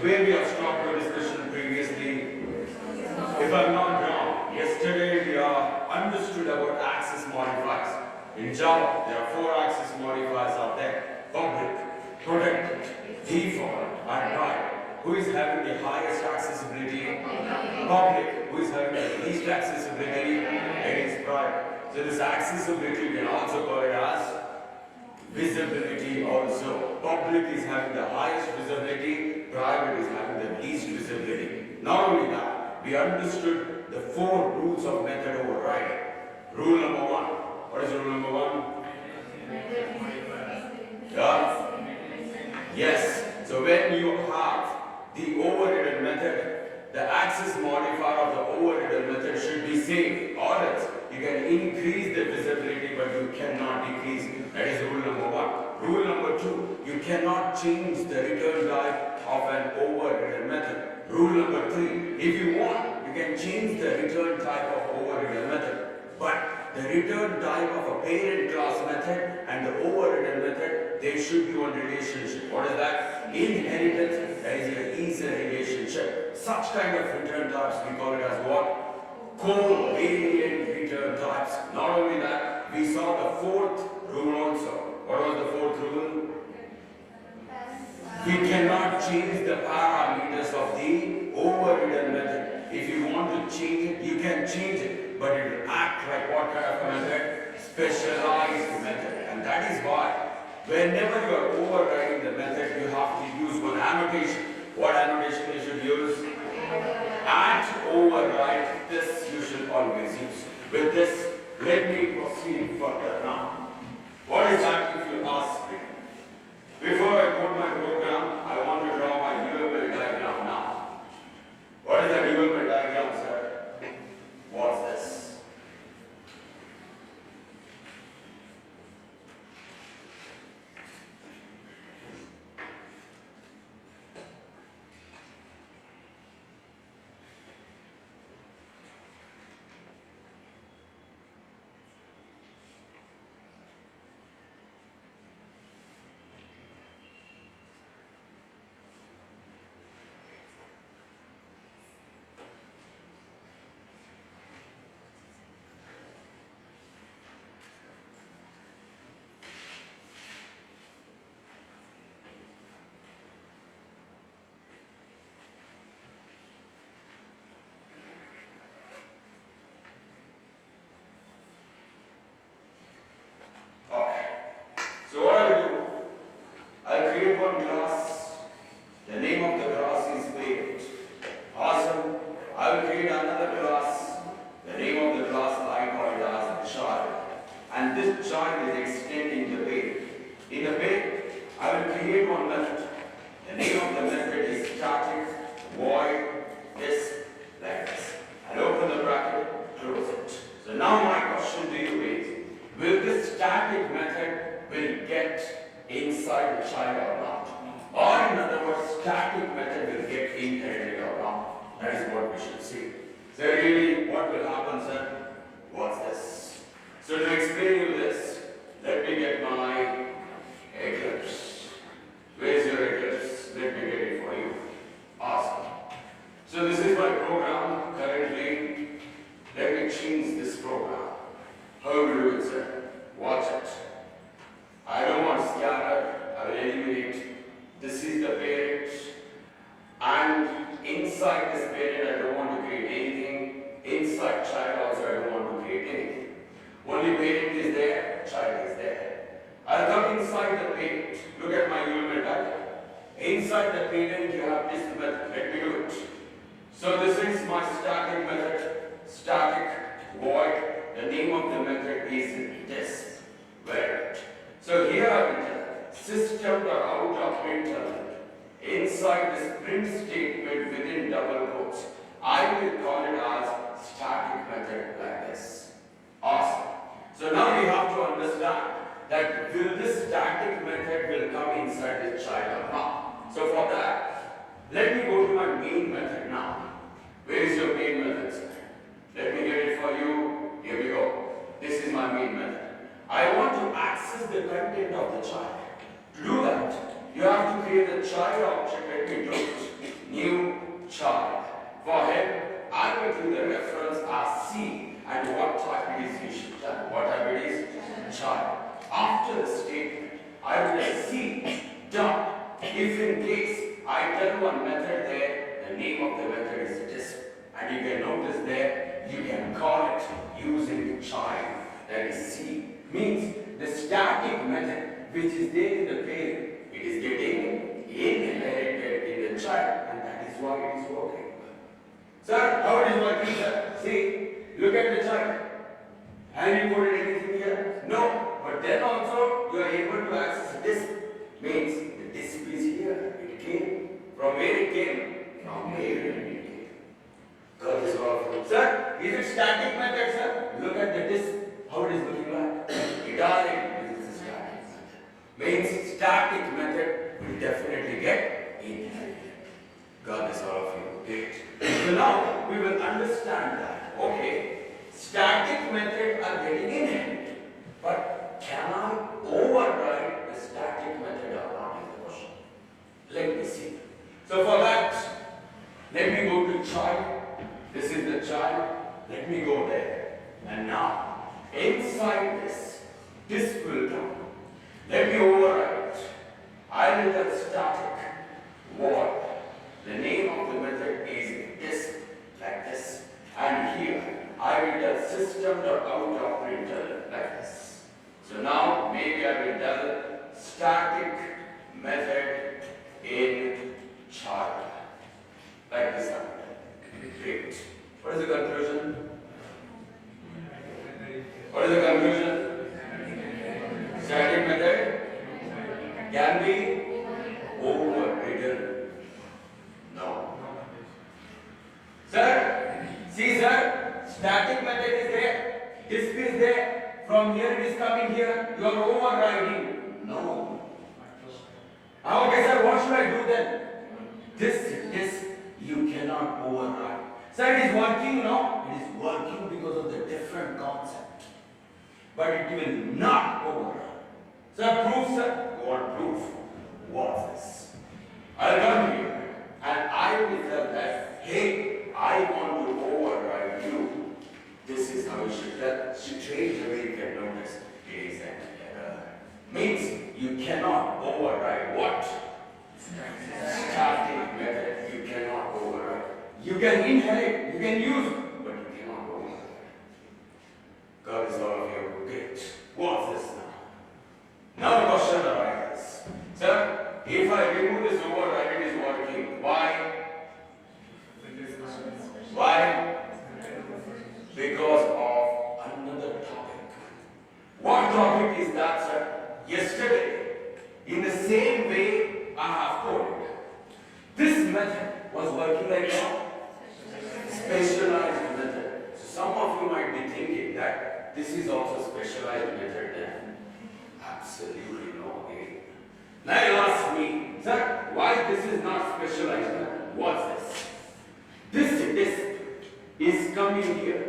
where we have stopped our discussion previously, if I'm not wrong, yesterday we understood about access modifiers. In Java, there are 4 access modifiers out there: public, protected, default, and private. Who is having the highest accessibility? Public. Who is having the least accessibility? It is private. So this accessibility we can also call it as visibility also. Public is having the highest visibility, private is having the least visibility. Not only that, we understood the 4 rules of method overriding. Rule number 1. What is rule number 1? Yeah? Yes. So when you have the overridden method, the access modifier of the overridden method should be same. Or else you can increase the visibility but you cannot decrease. That is rule number 1. Rule number 2, you cannot change the return type of an overridden method. Rule number 3, if you want, you can change the return type of overridden method. But the return type of a parent class method and the overridden method, there should be one relationship. What is that? Inheritance. That is an easy relationship. Such kind of return types we call it as what? Covariant return types. Not only that, we saw the 4th rule also. What was the 4th rule? We cannot change the parameters of the overridden method. If you want to change it, you can change it, but it will act like what kind of a method? Specialized method. And that is why whenever you are overriding the method, you have to use one annotation. What annotation you should use? At override. This you should always use. With this, let me proceed further now. What is that if you ask me? Before I put my program, I want to draw my development diagram now. What is the development diagram, sir? What's this? So what I will do, I'll create one class. The name of the class is parent. Awesome. I will create another class. The name of the class I call it as child. And this child is extending the parent. In the parent, I will create one method. The name of the method is static void this like this. I'll open the bracket, close it. So now my question to you is, will this static method will get inside the child or not? Or in other words, static method will get inherited or not? That is what we should see. So really, what will happen, sir? What's this? So to explain you this, let me get my Eclipse. Where's your Eclipse? Let me get it for you. Awesome. So this is my program currently. Let me change this program. How will you do it, sir? Watch it. I don't want scatter, I will eliminate. This is the parent, and inside this parent I don't want to create anything. Inside child also I don't want to create anything. Only parent is there, child is there. I'll come inside the parent. Look at my UML diagram. Inside the parent you have this method. Let me do it. So this is my static method. Static void. The name of the method is this. Where? So here I will tell system or out of print inside this print statement within double quotes. I will call it as static method like this. Awesome. So now we have to understand that will this static method will come inside this child or not. So for that, let me go to my main method now. Where is your main method, sir? Let me get it for you. Here we go. This is my main method. I want to access the content of the child. To do that, you have to create a child object. Let me do it. new child. For him, I'm going to the reference as C and what type it is you should tell. What type it is? Child. After the statement, I will C done. If in case I tell one method there, the name of the method is disk. And you can notice there, you can call it using child. That is C. Means the static method which is there in the parent, it is getting inherited in the child, and that is why it is working. Sir, how it is working, sir? See, look at the child. Have you put anything here? No. But then also you are able to access disk. Means the disk is here. It came. From where it came? From here it came. God is powerful. Sir, is it static method, sir? Look at the disk. How it is looking like? It already is a static method. Means static method will definitely get inherited. God is all of you. Great. So now we will understand that. Okay, static methods are getting inherited. But can I override the static method or not is the question. Let me see. So for that, let me go to child. This is the child. Let me go there. And now, inside this will come. Let me override. I will tell static void. The name of the method is disk, like this. And here, I will tell system.out.println like this. So now, maybe I will tell static method in child. Like this. Great. What is the conclusion? What is the conclusion? Static method can be overridden. No. Sir, see sir, static method is there, disk is there, from here it is coming here, you are overriding. No. Okay sir, what should I do then? This, you cannot override. Sir, it is working now, it is working because of the different concept. But it will not override. Sir, proof sir, what proof? What's this? I'll come here. And I will tell that, hey, I want to override you. This is how you should tell. Straight away you can notice it is an error. Means you cannot override what? Static method. You cannot override. You can inherit, you can use, but you cannot override. God is all of you. Great. What's this now? Now the question arises. Sir, if I remove this override, it is working. Why? Why? Because of another topic. What topic is that, sir? Yesterday, in the same way I have coded, this method was working like a specialized method. So some of you might be thinking that this is also specialized method then. Absolutely no way. Now you ask me, sir, why this is not specialized method? What's this? This disk is coming here.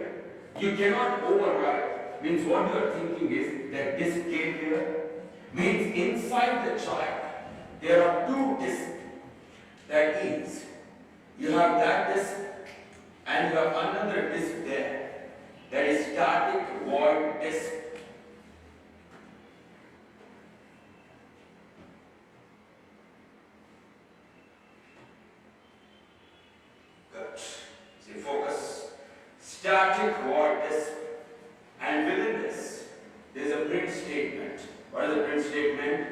You cannot override. Means what you are thinking is that disk came here. Means inside the child there are two disks. That is, you have that disk and you have another disk there. That is static void disk. Good. See, focus. Static void disk. And within this, there is a print statement. What is the print statement?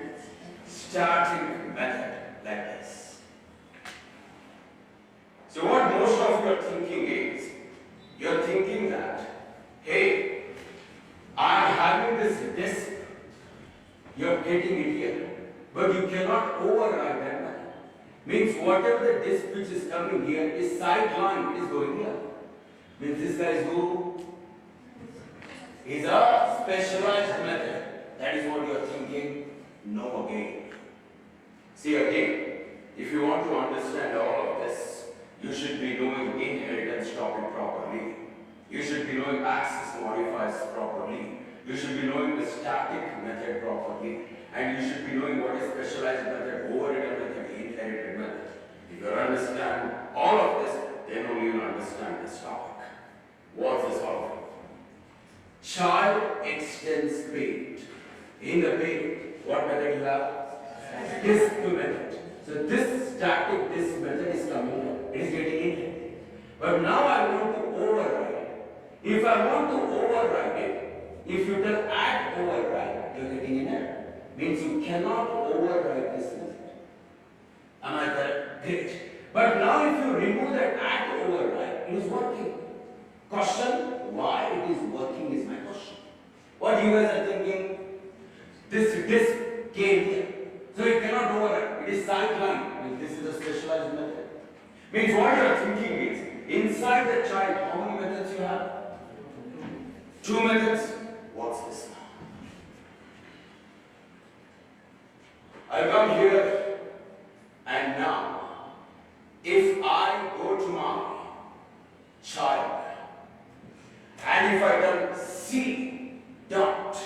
Static method, like this. So what most of you are thinking is, you are thinking that, hey, I am having this disk, you are getting it here, but you cannot override that method. Means whatever the disk which is coming here is sideline, it is going here. Means this guy is who? Is a specialized method. That is what you are thinking. No again. See again, if you want to understand all of this, you should be knowing inheritance topic properly. You should be knowing access modifiers properly. You should be knowing the static method properly. And you should be knowing what is specialized method, overridden method, inherited method. If you understand all of this, then only you understand this topic. What's this all about? Child extends parent. In the parent, what method you have? This method. So this static, this method is coming here. It is getting in here. But now I want to override it. If I want to override it, if you tell add override, you are getting in error. Means you cannot override this method. Am I correct? Great. But now if you remove that add override, it is working. Question, why it is working is my question. What you guys are thinking? This came here. So it cannot override. It is sideline. This is a specialized method. Means what you are thinking is, inside the child, how many methods you have? 2 methods. What's this now? I come here and now, if I go to my child and if I tell C dot,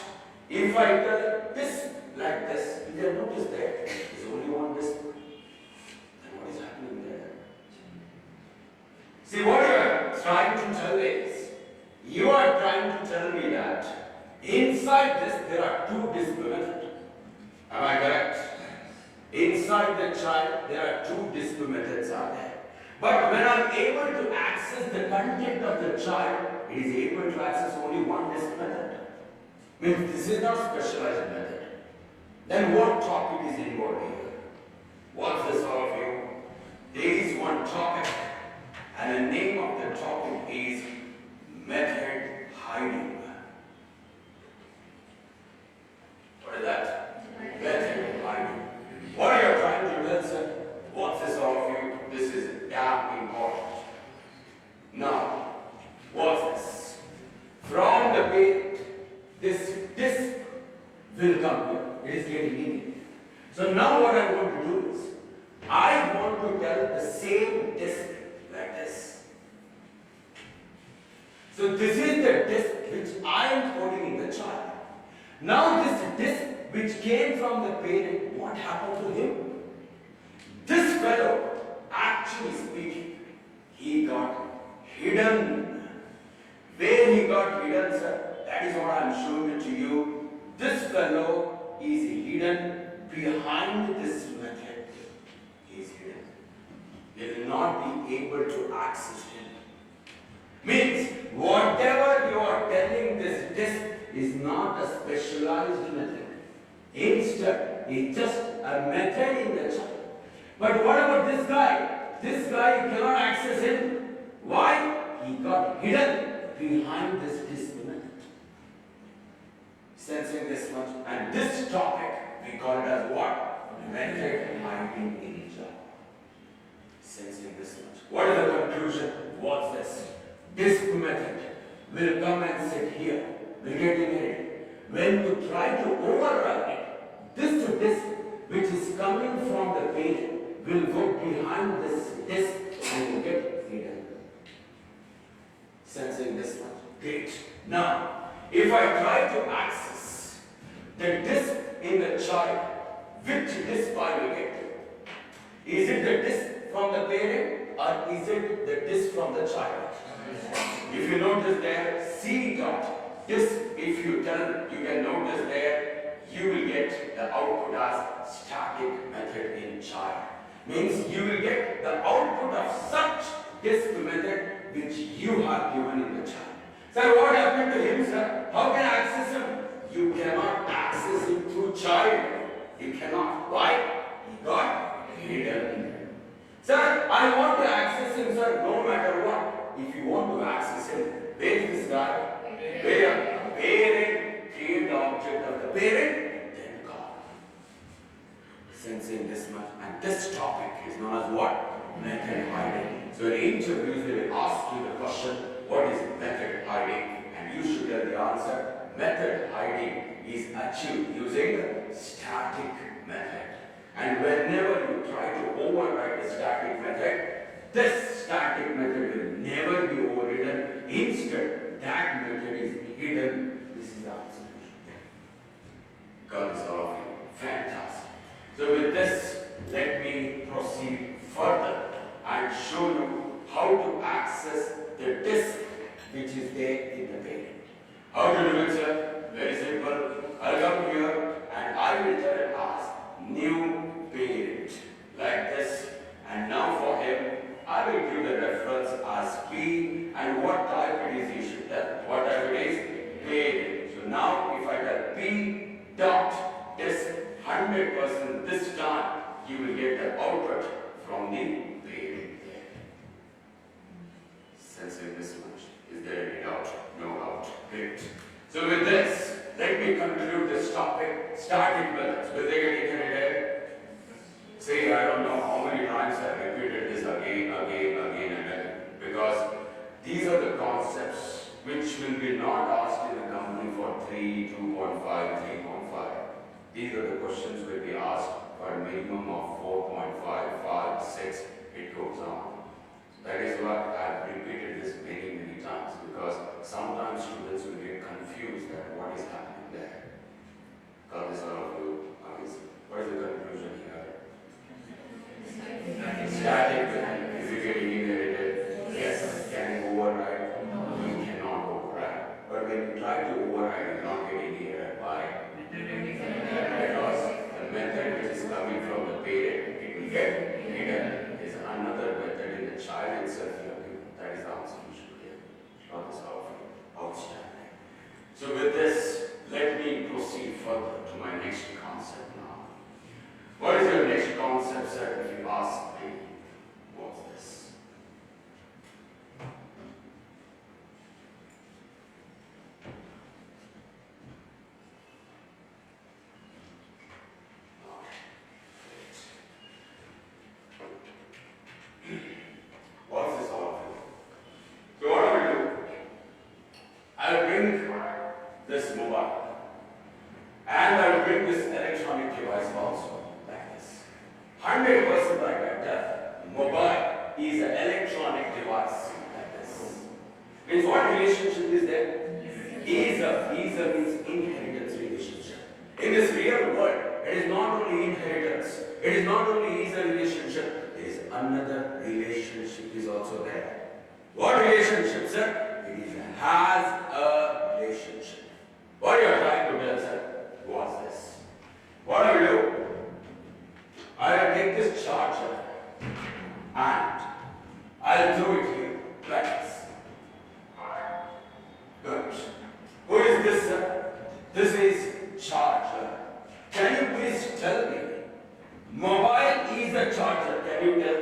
if I tell this like this, you can notice that there is only one display. Then what is happening there? See, what you are trying to tell is, you are trying to tell me that inside this there are 2 display methods. Am I correct? Inside the child there are 2 display methods are there. But when I am able to access the content of the child, it is able to access only one display method. Means this is not specialized method. Then what topic is involved here? What's this all of you? There is one topic, and the name of the topic is method hiding. What is that? Method hiding. What are you trying to tell, sir? What's this all of you? This is damn important. Now, what's this? From the parent, this will come here. It is getting in here. So now what I want to do is, I want to tell the same disk like this. So this is the disk which I am holding in the child. Now this disk which came from the parent, what happened to him? This fellow, actually speaking, he got hidden. Where he got hidden, sir, that is what I am showing it to you. This fellow is hidden behind this method. He is hidden. They will not be able to access him. Means, whatever you are telling this disk is not a specialized method. Instead, it's just a method in the child. But what about this guy? This guy, you cannot access him. Why? He got hidden behind this disk method. Sensing this much. And this topic, we call it as what? Method hiding in Java. Sensing this much. What is the conclusion? What's this? Disk method will come and sit here. Will get in it. When you try to override it, this disk which is coming from the page will go behind this disk and will get hidden. Sensing this much. Great. Now, if I try to access the disk in the child, which disk I will get? Is it the disk from the parent or is it the disk from the child? If you notice there, C dot disk, if you tell, you can notice there, you will get the output as static method in child. Means you will get the output of such disk method which you have given in the child. Sir, what happened to him, sir? How can I access him? You cannot access him through child. You cannot. Why? He got hidden. Sir, I want to access him, sir, no matter what. If you want to access him, where is this guy? Where? Parent, create the object of the parent, then God. Sensing this much. And this topic is known as what? Method hiding. So in interviews, they will ask you the question, what is method hiding? And you should tell the answer. Method hiding is achieved using static method. And whenever you try to override the static method, this static method will never be overridden. Instead, that method is hidden. This is the answer. God is all of you. Fantastic. So with this, let me proceed further. new parent like this, and now for him I will give the reference as P, and what type it is you should tell. What type it is? Parent. So now if I tell P dot this 100% this time, you will get the output from the parent. Sensing this much. Is there any doubt? No doubt. Great. So with this, let me conclude this topic. Static methods. Will they get inherited? See, I don't know how many times I have repeated this again and again. Because these are the concepts which will be not asked in the company for 3, 2.5, 3.5. These are the questions will be asked for a minimum of 4.5, 5, 6. It goes on. That is why I have repeated this many times, because sometimes students will get confused at what is happening there. God is all of you. What is the conclusion here? Static. Is it getting inherited? Yes. Can it override? You cannot override. But when you try to override, you cannot get inherited by. Because the method which is coming from the parent, it will get hidden. Is another method in the child itself. That is the answer you should give. Not this outstanding. So with this, let me proceed further to my next concept now. What is your next concept, sir? If you ask me, what's this? What's this all of it? So what I will do, I will bring this mobile and I will bring this electronic device also like this. 100% like that. Mobile is an electronic device like this. Means what relationship is there? Is means inheritance relationship. In this real world, it is not only inheritance, it is not only is a relationship, there is another relationship is also there. What relationship, sir? It is has a relationship. What you are trying to tell, sir? What's this? What I will do? I will take this charger and I'll throw it here like this. Good. Who is this, sir? This is charger. Can you please tell me? Mobile is a charger. Can you tell?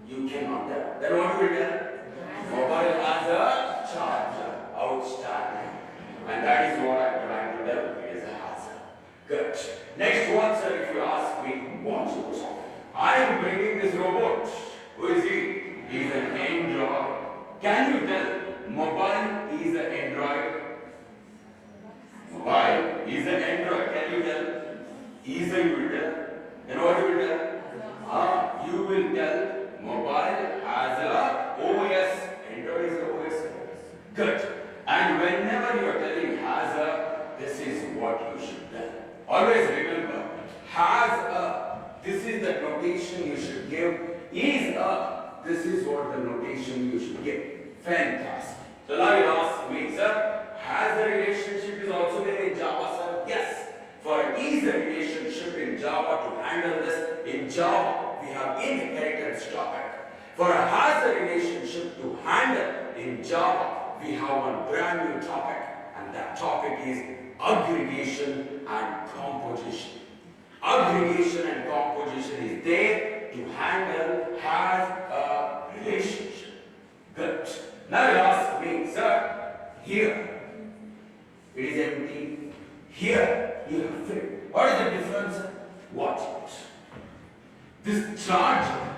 You cannot tell. Then what will you tell? Mobile has a charger. Outstanding. And that is what I am trying to tell. It is a hazard. Good. Next one, sir, if you ask me, what is it? I am bringing this robot. Who is he? He is an Android. Can you tell? Mobile is an Android. Mobile is an Android. Can you tell? Is a you will tell. And what you will tell? You will tell mobile has a OS. Android is a OS. Good. And whenever you are telling has a, this is what you should tell. Always remember, has a, this is the notation you should give. Is a, this is what the notation you should give. Fantastic. So now you ask me, sir, has a relationship is also there in Java, sir? Yes. For is a relationship in Java, to handle this, in Java, we have inheritance topic. For a has a relationship to handle in Java, we have one brand new topic, and that topic is aggregation and composition. Aggregation and composition is there to handle has a relationship. Good. Now you ask me, sir, here it is empty. Here you have filled. What is the difference? Watch it. This charger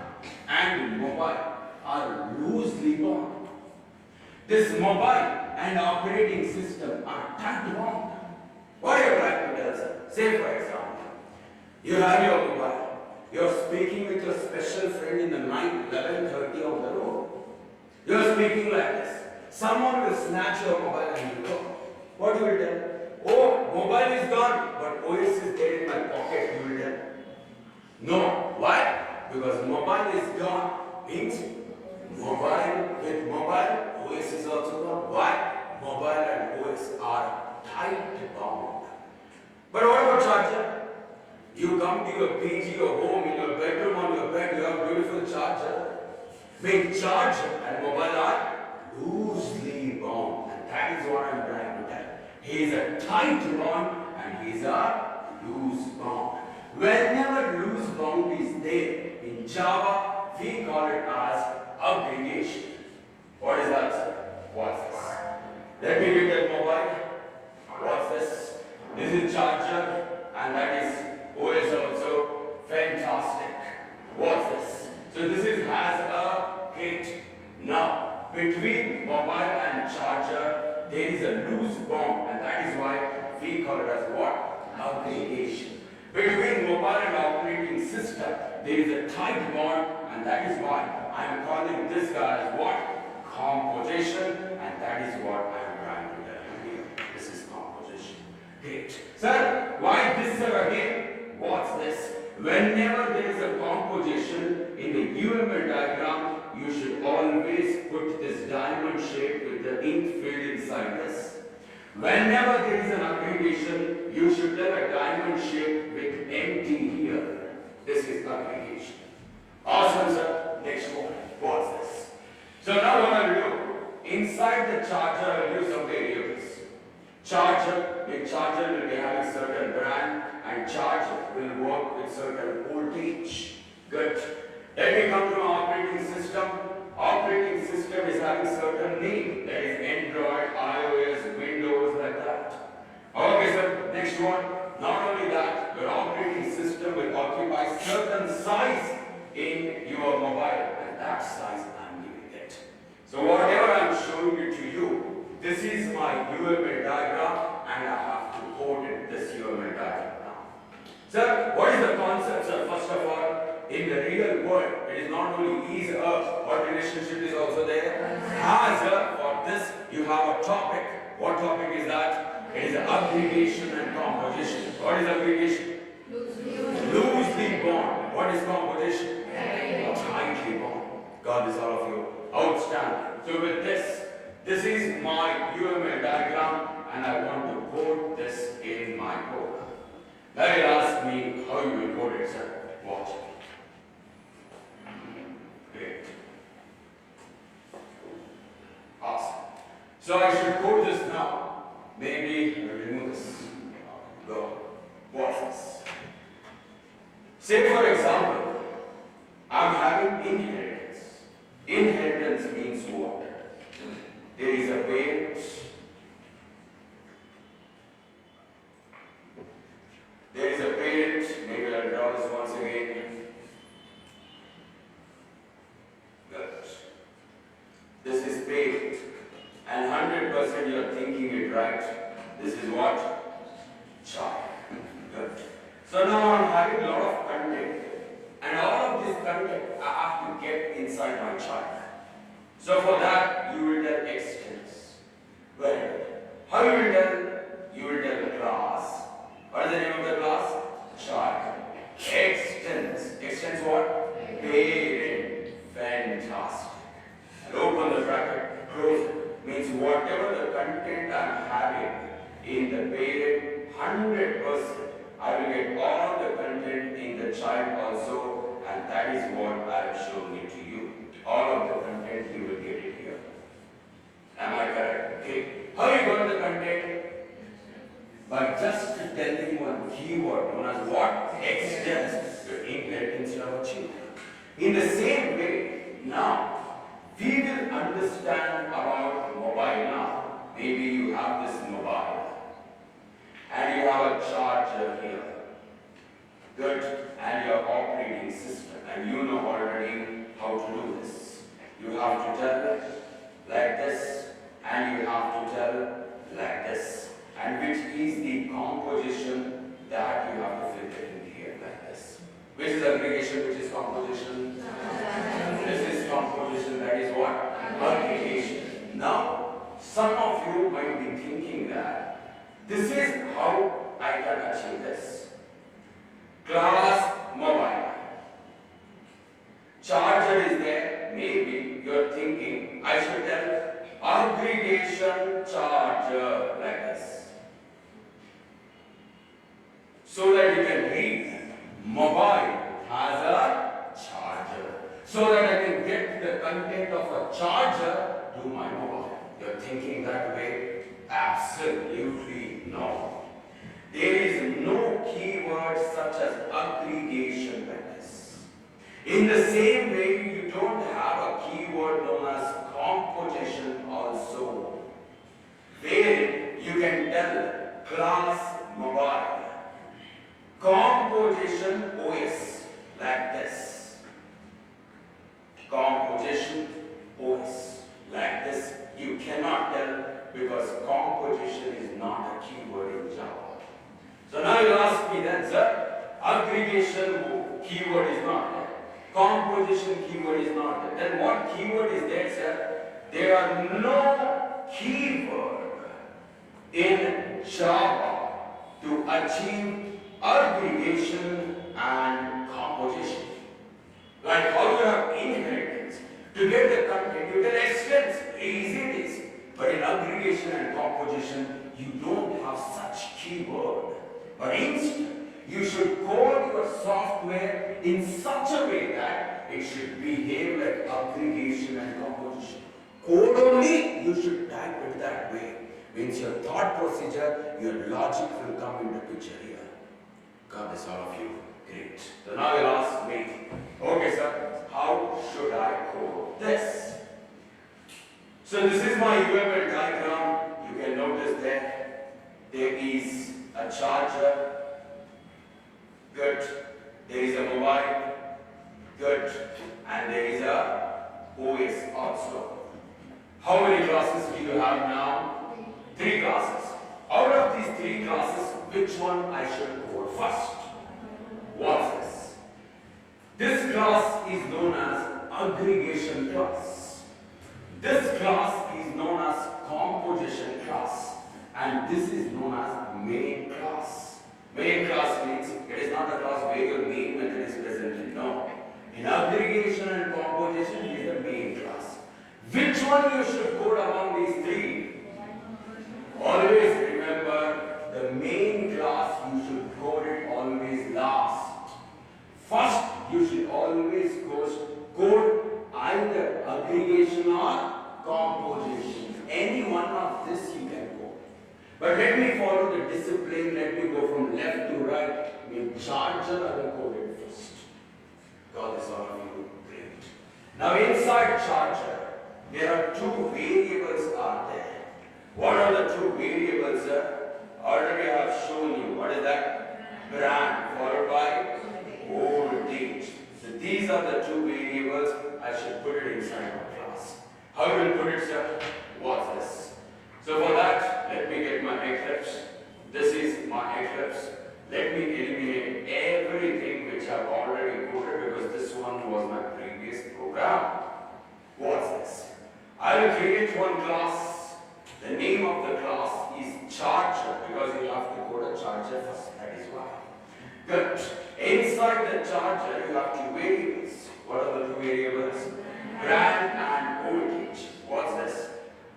and mobile are loosely bound. This mobile and operating system are tight bound. What are you trying to tell, sir? Say for example, you have your mobile. You are speaking with your special friend in the night, 11:30 of the road. You are speaking like this. Someone will snatch your mobile and you go. What you will tell? Oh, mobile is gone, but OS is there in my pocket, you will tell. No. Why? Because mobile is gone means mobile with mobile, OS is also gone. Why? Mobile and OS are tight bound. But what about charger? You come come to your PG, your home, in your bedroom, on your bed, you have a beautiful charger. Make charger and mobile are loosely bound. And that is what I am trying to tell. He is a tight bond and he is a loose bound. Whenever loose bound is there in Java, we call it as aggregation. What is that, sir? What's this? Let me read that mobile. What's this? This is charger and that is OS also. Fantastic. What's this? So this is has a gate. Now between mobile and charger there is a loose bond and that is why we call it as what? Aggregation. Between mobile and operating system there is a tight bond and that is why I am calling this guy as what? Composition, and that is what I am trying to tell you here. This is composition. Great. Sir, why this, sir, again? What's this? Whenever there is a composition in the UML diagram, you should always put this diamond shape with the ink filled inside this. Whenever there is an aggregation, you should tell a diamond shape with empty here. This is aggregation. Awesome, sir. Next one. What's this? So now what I will do, inside the charger I will use some variables. Charger will be having certain brand and charger will work with certain voltage. Good. Let me come to my operating system. Operating system is having certain name, that is Android, iOS, Windows, like that. Okay, sir. Next one. Not only that, your operating system will occupy certain size in your mobile and that size I'm giving it. So whatever I'm showing it to you, this is my UML diagram and I have to code it this UML diagram now. Sir, what is the concept, sir? First of all, in the real world, it is not only is a, what relationship is also there? As a, for this, you have a topic. What topic is that? It is aggregation and composition. What is aggregation? Loosely bound. What is composition? Tightly bound. God is all of you. Outstanding. So with this is my UML diagram and I want to code this in my code. Now you'll ask me how you will code it, sir. Watch. Great. Awesome. So I should code this now. Maybe I will remove this. Go. Watch this. Say for example, I'm having inheritance. Inheritance means what? There is a parent. There is a parent. Maybe I'll draw this once again. Good. This is parent. And 100% you are thinking it right. This is what? Child. Good. So now I'm having a lot of content. And all of this content I have to get inside my child. So for that, you will tell extents. Well, how you will tell? You will tell the class. What is the name of the class? Child. Extents. Extents what? Parent. Fantastic. And open the bracket, close it. Means whatever the content I am having in the parent, 100%, I will get all the content in the child also, and that is what I have shown it to you. All of the content you will get it here. Am I correct? Okay. How you got the content? By just telling one keyword known as what? Extends your inheritance of a children. In the same way, now we will understand about mobile now. Maybe you have this mobile and you have a charger here. Good. And your operating system. And you know already how to do this. You have to tell it like this and you have to tell like this. And which is the composition that you have to fit it in here like this. Which is aggregation, which is composition? This is composition, that is what? Aggregation. Now, some of you might be thinking that this is how I can achieve this. Class mobile. Charger is there. Maybe you are thinking I should tell aggregation charger like this. So that you can read. mobile has a charger. So that I can get the content of a charger to my mobile. You're thinking that way? Absolutely no. There is no keyword such as aggregation like this. In the same way, you don't have a keyword known as composition also, wherein you can tell class mobile, composition OS like this, composition OS like this. You cannot tell because composition is not a keyword in Java. So now you ask me then, sir, aggregation keyword is not there, composition keyword is not there. Then what keyword is there, sir? There are no keyword in Java to achieve aggregation and composition. Like how you have inheritance. To get the content, you can extend, easy it is. But in aggregation and composition, you don't have such keyword. But instead, you should code your software in such a way that it should behave like aggregation and composition. Code only, you should type it that way. Means your thought procedure, your logic will come into picture here. Got this, all of you? Great. So now you'll ask me, okay sir, how should I code this? So this is my UML diagram. You can notice there is a charger, good, there is a mobile, good, and there is a OS also. How many classes do you have now? 3 classes. Out of these 3 classes, which one I should code first? What's this? This class is known as aggregation class. This class is known as composition class. And this is known as main class. Main class means it is not a class where your main method is present. No. In aggregation and composition, it is the main class. Which one you should code among these 3? Always remember, the main class you should code it always last. First, you should always code either aggregation or composition. Any one of this you can code. But let me follow the discipline. Let me go from left to right. In charger, I will code it first. Got this, all of you? Great. Now inside charger, there are 2 variables are there. What are the 2 variables, sir? Already I have shown you. What is that? Brand followed by voltage. So these are the 2 variables. I should put it inside my class. How will put it, sir? What's this? So for that, let me get my Eclipse. This is my Eclipse. Let me eliminate everything which I've already coded because this one was my previous program. What's this? I will create one class. The name of the class is charger because you have to code a charger first. That is why. Good. Inside the charger, you have 2 variables. What are the 2 variables? Brand and voltage. What's this?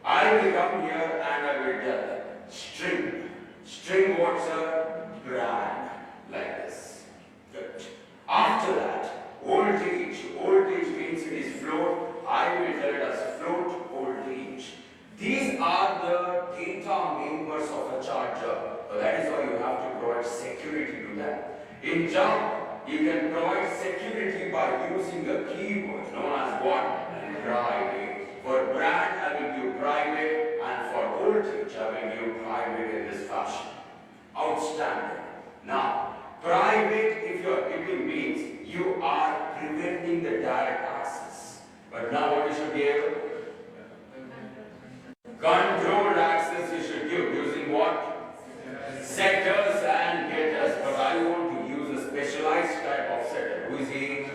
I will come here and I will tell string. String what's a brand like this. Good. After that, voltage. Voltage means it is float. I will tell it as float voltage. These are the data members of a charger. So that is why you have to provide security to that. In Java, you can provide security by using a keyword known as what? Private. For brand, I will give private, and for voltage, I will give private in this fashion. Outstanding. Now, private, if you are giving means you are preventing the direct access. But now what you should give? Controlled access you should give using what? Setters and getters. But I want to use a specialized type of setter. Who is he?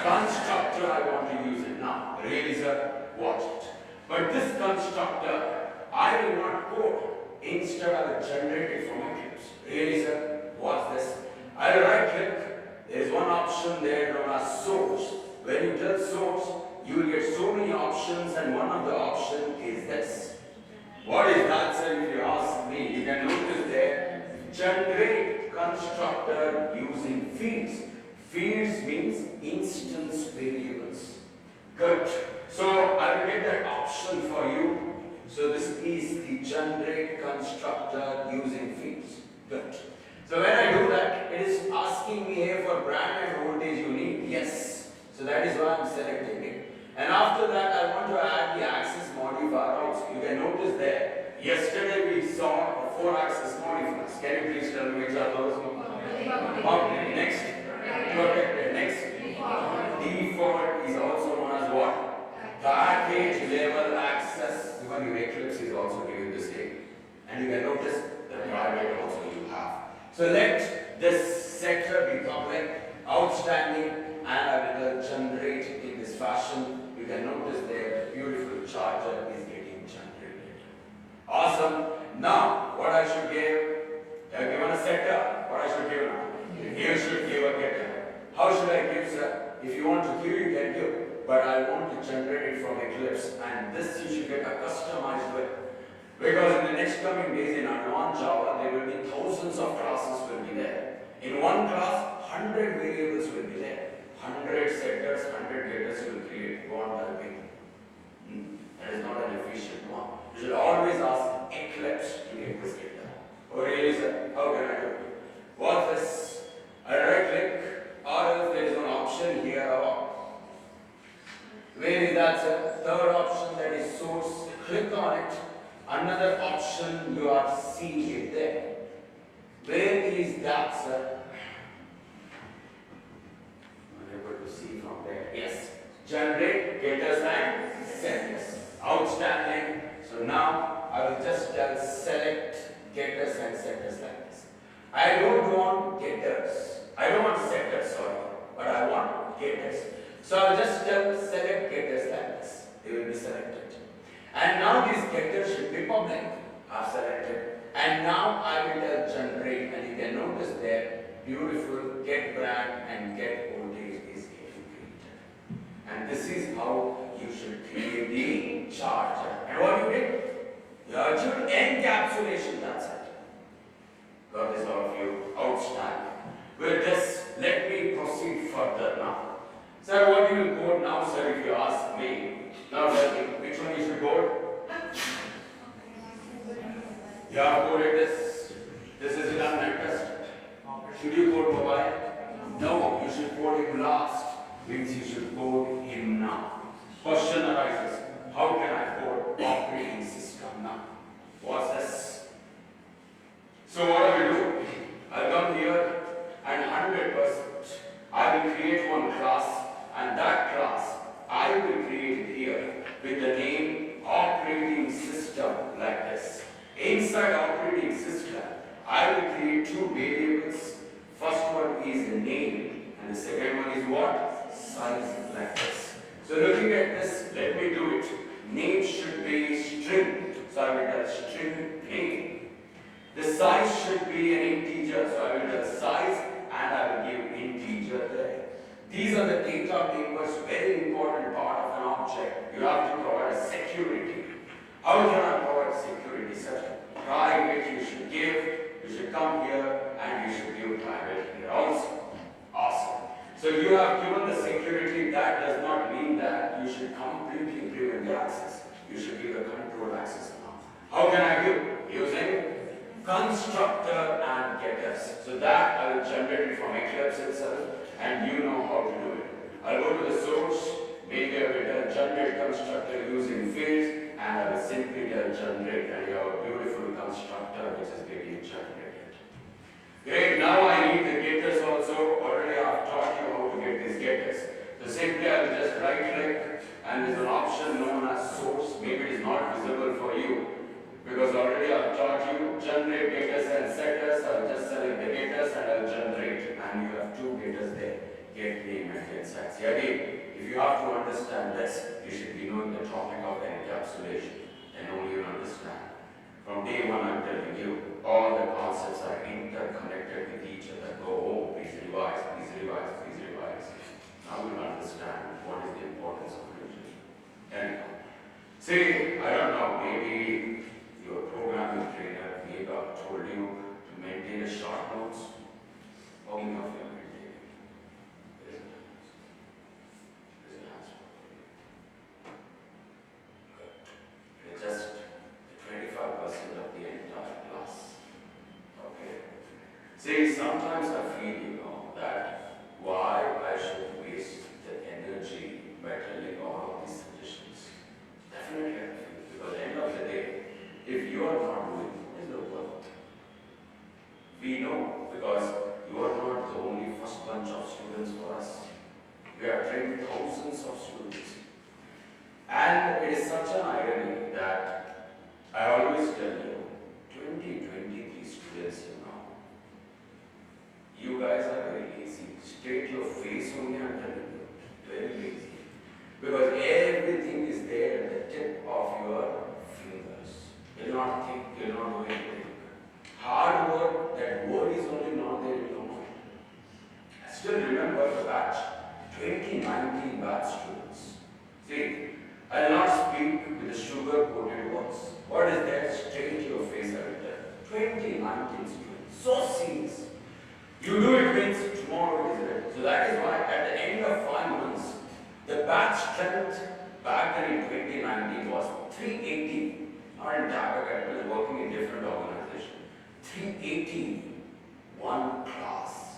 Constructor, I want to use it now. Really, sir? Watch it. But this constructor, I will not code. Instead, I will generate it from Eclipse. Really, sir? Watch this. I will right click. There is one option there known as source. When you tell source, you will get so many options, and one of the options is this. What is that, sir? If you ask me, you can notice there, generate constructor using fields. Fields means instance variables. Good. So I will get that option for you. So this is the generate constructor using fields. Good. So when I do that, it is asking me here for brand and voltage you need. Yes. So that is why I am selecting it. And after that, I want to add the axis modifier also. You can notice there, yesterday we saw the 4-axis modifiers. Can you please tell me which are those? Okay. Next. Protected. Next. Default is also known as what? Package level access. Even your Eclipse is also giving this name. And you can notice the private also you have. So let this sector be public, outstanding, and I will generate in this fashion. You can notice there the beautiful charger is getting generated. Awesome. Now, what I should give? I have given a sector. What I should give now? You should give a getter. How should I give, sir? If you want to give, you can give. But I want to generate it from Eclipse, and this you should get a customized way. Because in the next coming days in advanced Java, there will be thousands of classes will be there. In one class, 100 variables will be there. 100 setters, 100 getters will create. Go on that way. That is not an efficient one. You should always ask Eclipse to get this getter. Oh really, sir? How can I do it? What this? I right click, or else there is an option here. Where is that, sir? Third option, that is source. Click on it. Another option, you are seeing it there. Where is that, sir? Unable to see from there. Yes. Generate getters and setters. Outstanding. So now I will just select getters and setters like this. I don't want getters. I don't want setters, sorry. But I want getters. So I'll just select getters like this. They will be selected. And now these getters should be public. I've selected. And now I will generate, and you can notice there, beautiful get brand and get voltage is getting created. And this is how you should create the charger. And what you did? You achieved encapsulation, that's it. Got this, all of you? Outstanding. With this, let me proceed further now. Sir, what do you code now, sir, if you ask me? Now tell me, which one you should code? You have coded this. This is done and tested. Should you code mobile? No, you should code him last. Means you should code him now. Question arises, how can I code operating system now? What's this? So what I will do, I'll come here and 100% I will create one class, and that class I will create it here with the name operating system like this. Inside operating system, I will create two variables. First one is the name, and the second one is what? Size like this. So looking at this, let me do it. Name should be string, so I will tell string name. The size should be an integer, so I will tell size and I will give integer there. These are the data members, very important part of an object. You have to provide a security. How can I provide security? Such private you should give, you should come here and you should give private here also. Awesome. So you have given the security, that does not mean that you should completely prevent the access. You should give a control access now. How can I give? Using constructor and getters. So that I will generate it from Eclipse itself, and you know how to do it. I'll go to the source, maybe I will generate constructor using fields, and I will simply generate, and you have a beautiful constructor which is getting generated. Great, now I need the getters also. Already I have taught you how to get these getters. So simply I will just right click, and there is an option known as source. Maybe it is not visible for you, because already I have taught you generate getters and setters. I will just select the getters and I will generate, and you have two getters there, get name and get size. Again, if you have to understand this, you should be knowing the topic of encapsulation, and only you understand. From day one I am telling you, all the concepts are interconnected with each other. Go home, please revise, please revise, please revise. Now you will understand what is the importance of religion. Anyhow, see, I don't know, maybe your programming trainer maybe told you to maintain a short notes. How many of you are maintaining? We have trained thousands of students. And it is such an irony that I always tell you, 2023 students, you guys are very lazy. Straight your face only, I'm telling you. Very lazy. Because everything is there at the tip of your fingers. You'll not think, you'll not do anything. Hard work, that word is only not there in your mind. I still remember the batch, 2019 batch students. See, I will not speak with the sugar-coated words. What is that? Straight to your face, I will tell. 2019 students, so serious. You do it means tomorrow it is ready. So that is why at the end of 5 months, the batch strength back then in 2019 was 380. Not in Aggregation, I was working in different organizations. 380, one class.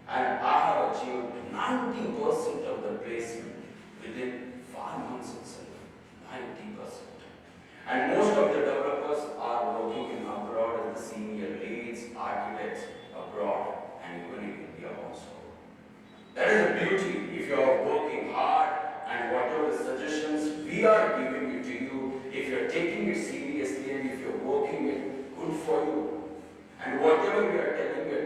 And I have achieved 90% of the placement within 5 months itself. 90%. And most of the developers are working in abroad as the senior leads, architects abroad, and even in India also. That is the beauty. If you are working hard and whatever the suggestions we are giving it to you, if you are taking it seriously and if you are working it good for you, and whatever we are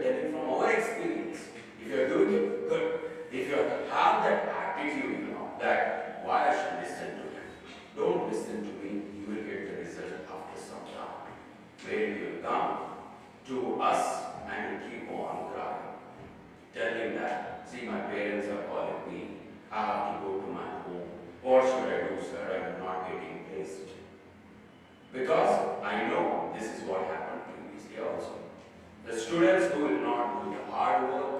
telling from our experience. If you are doing it good, if you have that attitude, that why I should listen to him. Don't listen to me, you will get the result after some time. Where you will come to us and you keep on crying. Tell him that, see, my parents are calling me, I have to go to my home. What should I do, sir? I am not getting placed. Because I know this is what happened previously also. The students who will not do the hard work,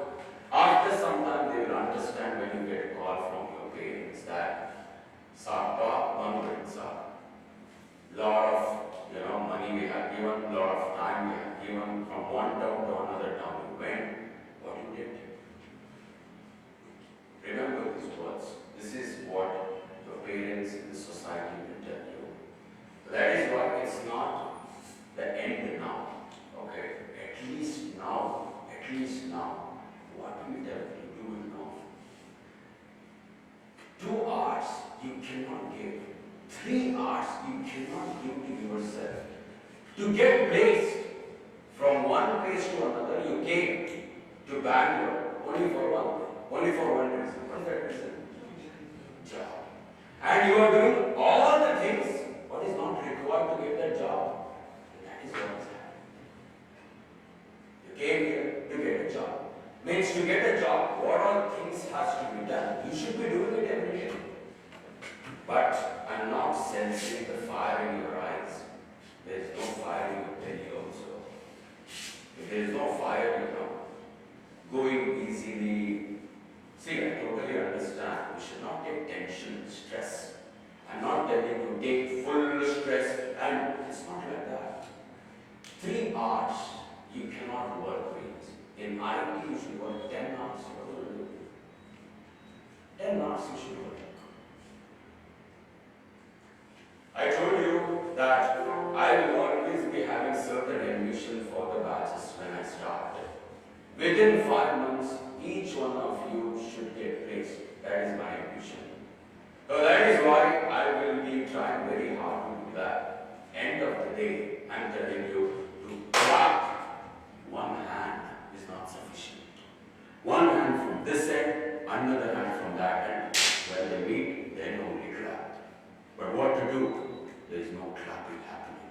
after some time they will understand when you get a call from your parents that Sapa, lot of money we have given, lot of time we have given from one town to another town. You went, what you did? Remember these words. This is what your parents in the society will tell you. That is why it's not the end now. Okay? At least now, what we tell you, you will know. 2 hours you cannot give. 3 hours you cannot give to yourself. To get placed from one place to another, you came to Bangalore only for one reason. What is that reason? Job. And you are doing all the things what is not required to get that job. That is what is happening. You came here to get a job. Means to get a job, what all things has to be done. You should be doing it every day. But I'm not sensing the fire in your eyes. There is no fire in your belly also. If there is no fire, going easily. See, I totally understand. We should not take tension, stress. I'm not telling you take full stress, and it's not like that. 3 hours you cannot work with. In IT you should work 10 hours. What will you do? 10 hours you should work. I told you that I will always be having certain ambition for the batches when I start. Within 5 months, each one of you should get placed. That is my ambition. So that is why I will be trying very hard to do that. End of the day, I am telling you to clap. One hand is not sufficient. One hand from this end, another hand from that end. When they meet, then only clap. But what to do? There is no clapping happening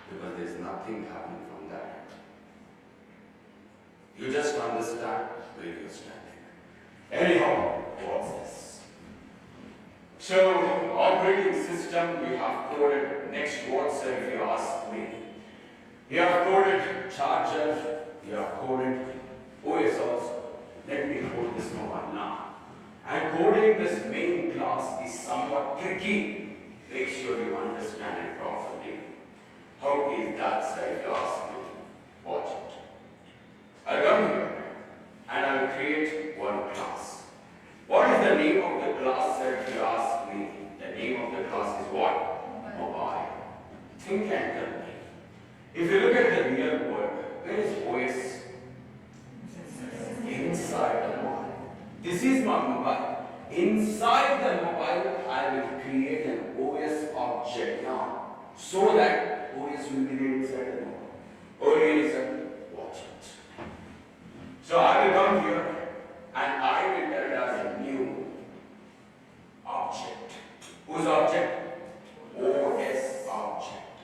because there is nothing happening from that end. You just understand where you are standing. Anyhow, what's this? So, operating system we have coded. Next what's if you ask me. We have coded charger, we have coded OS also. Let me code this one now. And coding this main class is somewhat tricky. Make sure you understand it properly. How is that side class? Watch it. I'll come here and I'll create one class. What is the name of the class that you ask me? The name of the class is what? Mobile. Think and tell me. If you look at the real world, where is OS? Inside the mobile. This is my mobile. Inside the mobile, I will create an OS object now, so that OS will be there inside the mobile. Oh, really, sir? Watch it. So I will come here and I will tell it as a new object. Whose object? OS object.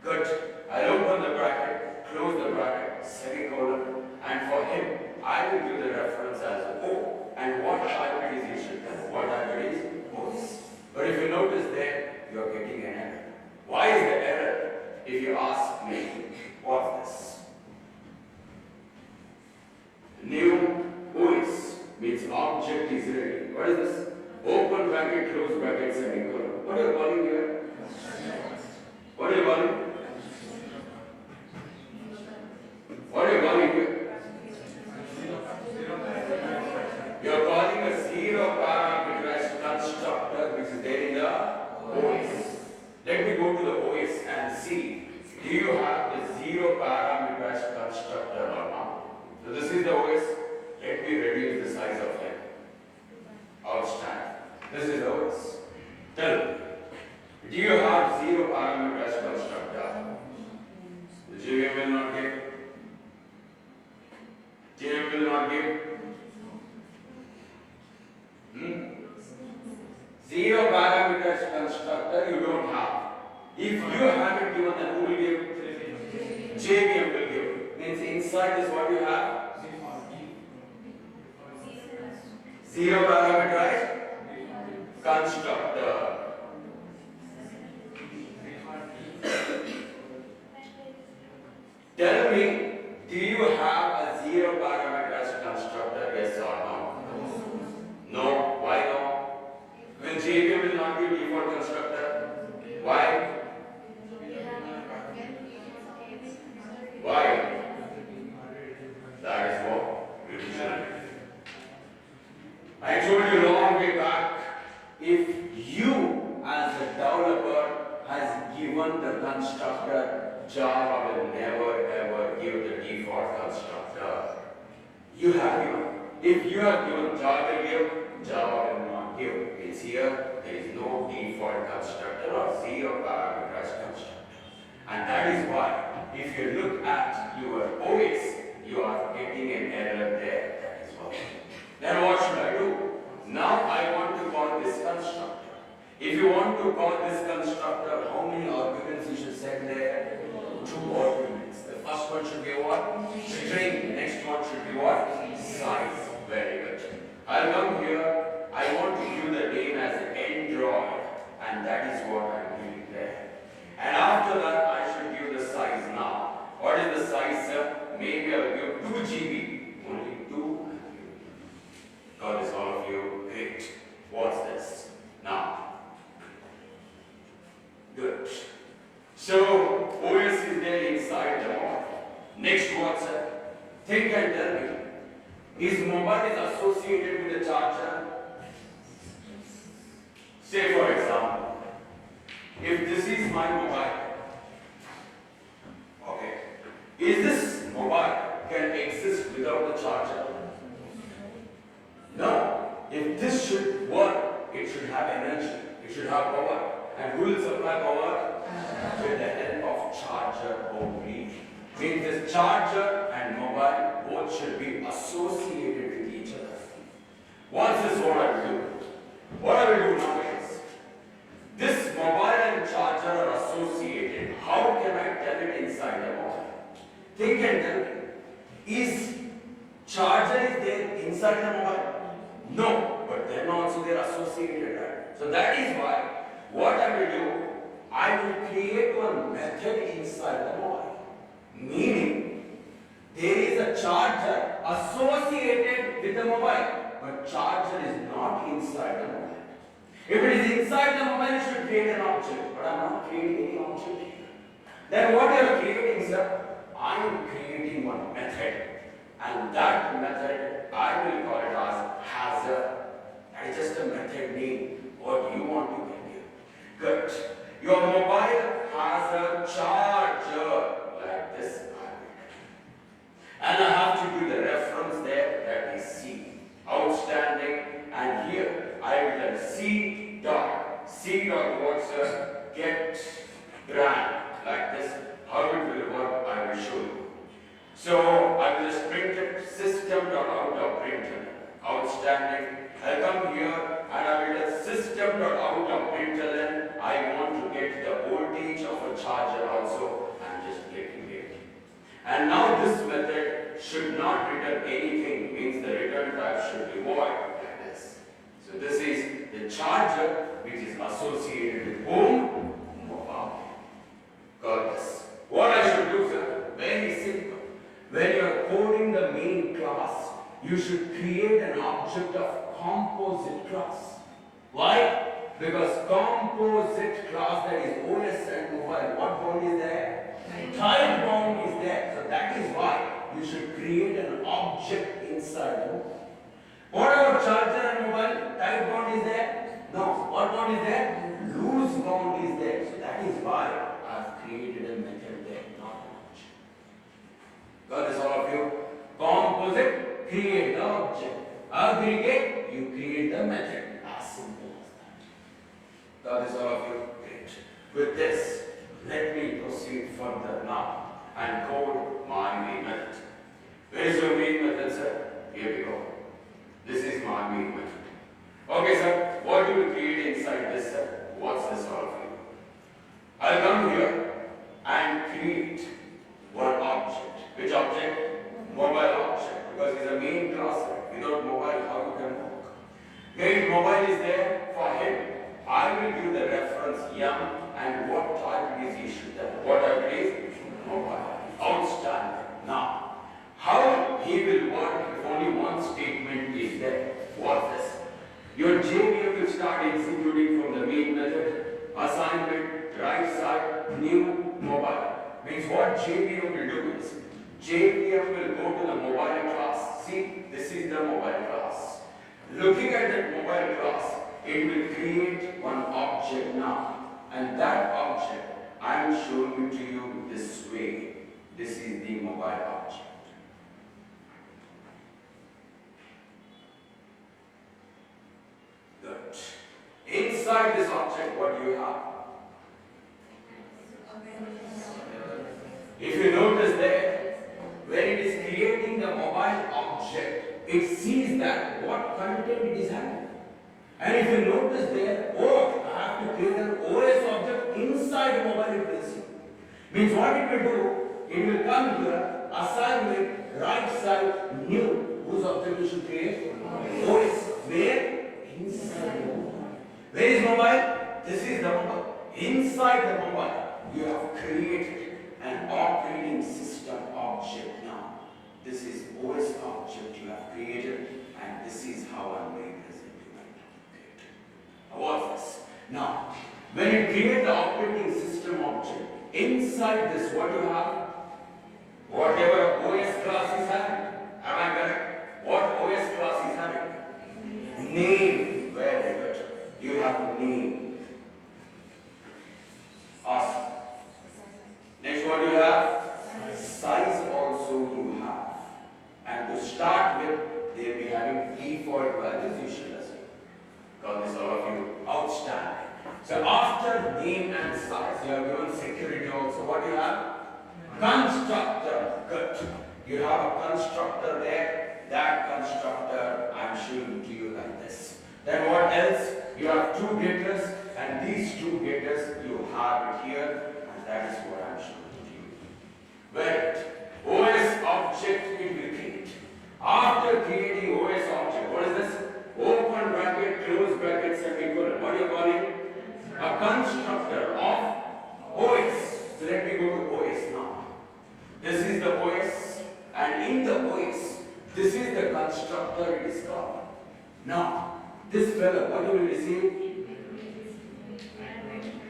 Good. I'll open the bracket, close the bracket, semicolon, and for him, I will give the reference as O. And what type it is, you should tell. What type it is? OS. But if you notice there, you are getting an error. Why is the error? If you ask me, what's this? New OS means object is ready. What is this? Open bracket, close bracket, semicolon. What are you calling here? What are you calling? What are you calling here? You are calling a zero parameterized constructor which is there in the OS. Let me go to the OS and see, do you have the zero parameterized constructor or not? So this is the OS. Let me reduce the size of it. Outstanding. This is the OS. Tell me, do you have zero parameterized constructor? The JVM will not give. JVM will not give. Zero parameters constructor you don't have. If you haven't given, then who will give? JVM will give. Means inside is what you have? Zero parameterized constructor. Tell me, do you have a zero parameterized constructor? Yes or no? No. Why no? When JVM will not give default constructor. Why? Why? That is what revision. I told you long way back, if you as a developer has given the constructor, Java will never ever give the default constructor. You have given. If you have given, Java will give, Java will not give. It's here, there is no default constructor or zero parameterized constructor. And that is why, if you look at your OS, you are getting an error there. That is why. Then what should I do? Now I want to call this constructor. If you want to call this constructor, how many arguments you should set there? 2 arguments. The first one should be what? String. The next one should be what? Size. Very good. I'll come here. I want to give the name as Android, and that is what I'm giving there. And after that, I should give the size now. What is the size, sir? Maybe I will give 2 GB. Only 2. Got this, all of you? Great. What's this? Now. Good. So, OS is there inside the mobile. Next, what, sir? Think and tell me. Is mobile is associated with the charger? Say for example, if this is my mobile, okay, is this mobile can exist without the charger? No. If this should work, it should have energy, it should have power. And who will supply power? With the help of charger only. Means this charger and mobile both should be associated with each other. Once this, what I will do? What I will do now is, this mobile and charger are associated. How can I tell it inside the mobile? Think and tell me. Is charger is there inside the mobile? No, but then also they are associated, right? So that is why what I will do, I will create one method inside the mobile. Meaning, there is a charger associated with the mobile, but charger is not inside the mobile. If it is inside the mobile, it should create an object, but I am not creating any object here. Then what you are creating, sir? I am creating one method, and that method I will call it as hazard. That is just a method name. What you want to get here. Good. Your mobile has a charger like this. And I have to give the reference there, that is C. Outstanding. outstanding, and here I will tell C dot what's get brand like this. How it will work, I will show you. So I will just print it system.out.println outstanding. I'll come here and I will tell system.out.println I want to get the voltage of a charger also. I'm just getting it. And now this method should not return anything, means the return type should be void like this. So this is the charger which is associated with whom? Mobile. Got this. What I should do, sir? Very simple. When you are coding the main class, you should create an object of composite class. Why? Because composite class, that is OS and mobile, what bound is there? Type bound is there. So that is why you should create an object inside mobile. What about charger and mobile? Type bound is there? No. What bound is there? Loose bound is there. So that is why I have created a method there, not an object. Got this, all of you? Composite, create the object. Aggregate, you create the method. As simple as that. Got this, all of you? Great. With this, let me proceed further now and code my main method. Where is your main method, sir? Here we go. This is my main method. Okay, sir. What do you create inside this, sir? What's this, all of you? I'll come here and create one object. Which object? Mobile object. Because it's a main class. Without mobile, how you can work? Great, mobile is there for him. I will give the reference yum and what type it is he should have. What type it is? Mobile. Outstanding. Now, how he will work if only one statement is there? What's this? Your JVM will start executing from the main method. Assignment, right side, new, mobile. Means what JVM will do is, JVM will go to the mobile class. See, this is the mobile class. Looking at that mobile class, it will create one object now. And that object, I am showing it to you this way. This is the mobile object. Good. Inside this object, what do you have? If you notice there, when it is creating the mobile object, it sees that what content it is having. And if you notice there, oh, I have to create an OS object inside mobile addressing. Means what it will do, it will come here, assignment, right side, new. Whose object you should create? OS. Where? Inside mobile. Where is mobile? This is the mobile. Inside the mobile, you have created an operating system object now. This is OS object you have created, and this is how I'm representing it. What's this? Now, when you create the operating system object, inside this, what you have? Whatever OS class is having. Am I correct? What OS class is having? Name. Very good. You have name. Awesome. Next, what do you have? Size also you have. And to start with, they will be having default values you should assign. Got this, all of you? Outstanding. So after name and size, you have given security also. What do you have? Constructor. Good. You have a constructor there. That constructor I am showing to you like this. Then what else? You have two getters, and these two getters you have it here, and that is what I am showing to you. Well, OS object it will create. After creating OS object, what is this? Open bracket, close bracket, semicolon. What are you calling? A constructor of OS. So let me go to OS now. This is the OS, and in the OS, this is the constructor it is called. Now, this fellow, what he will receive?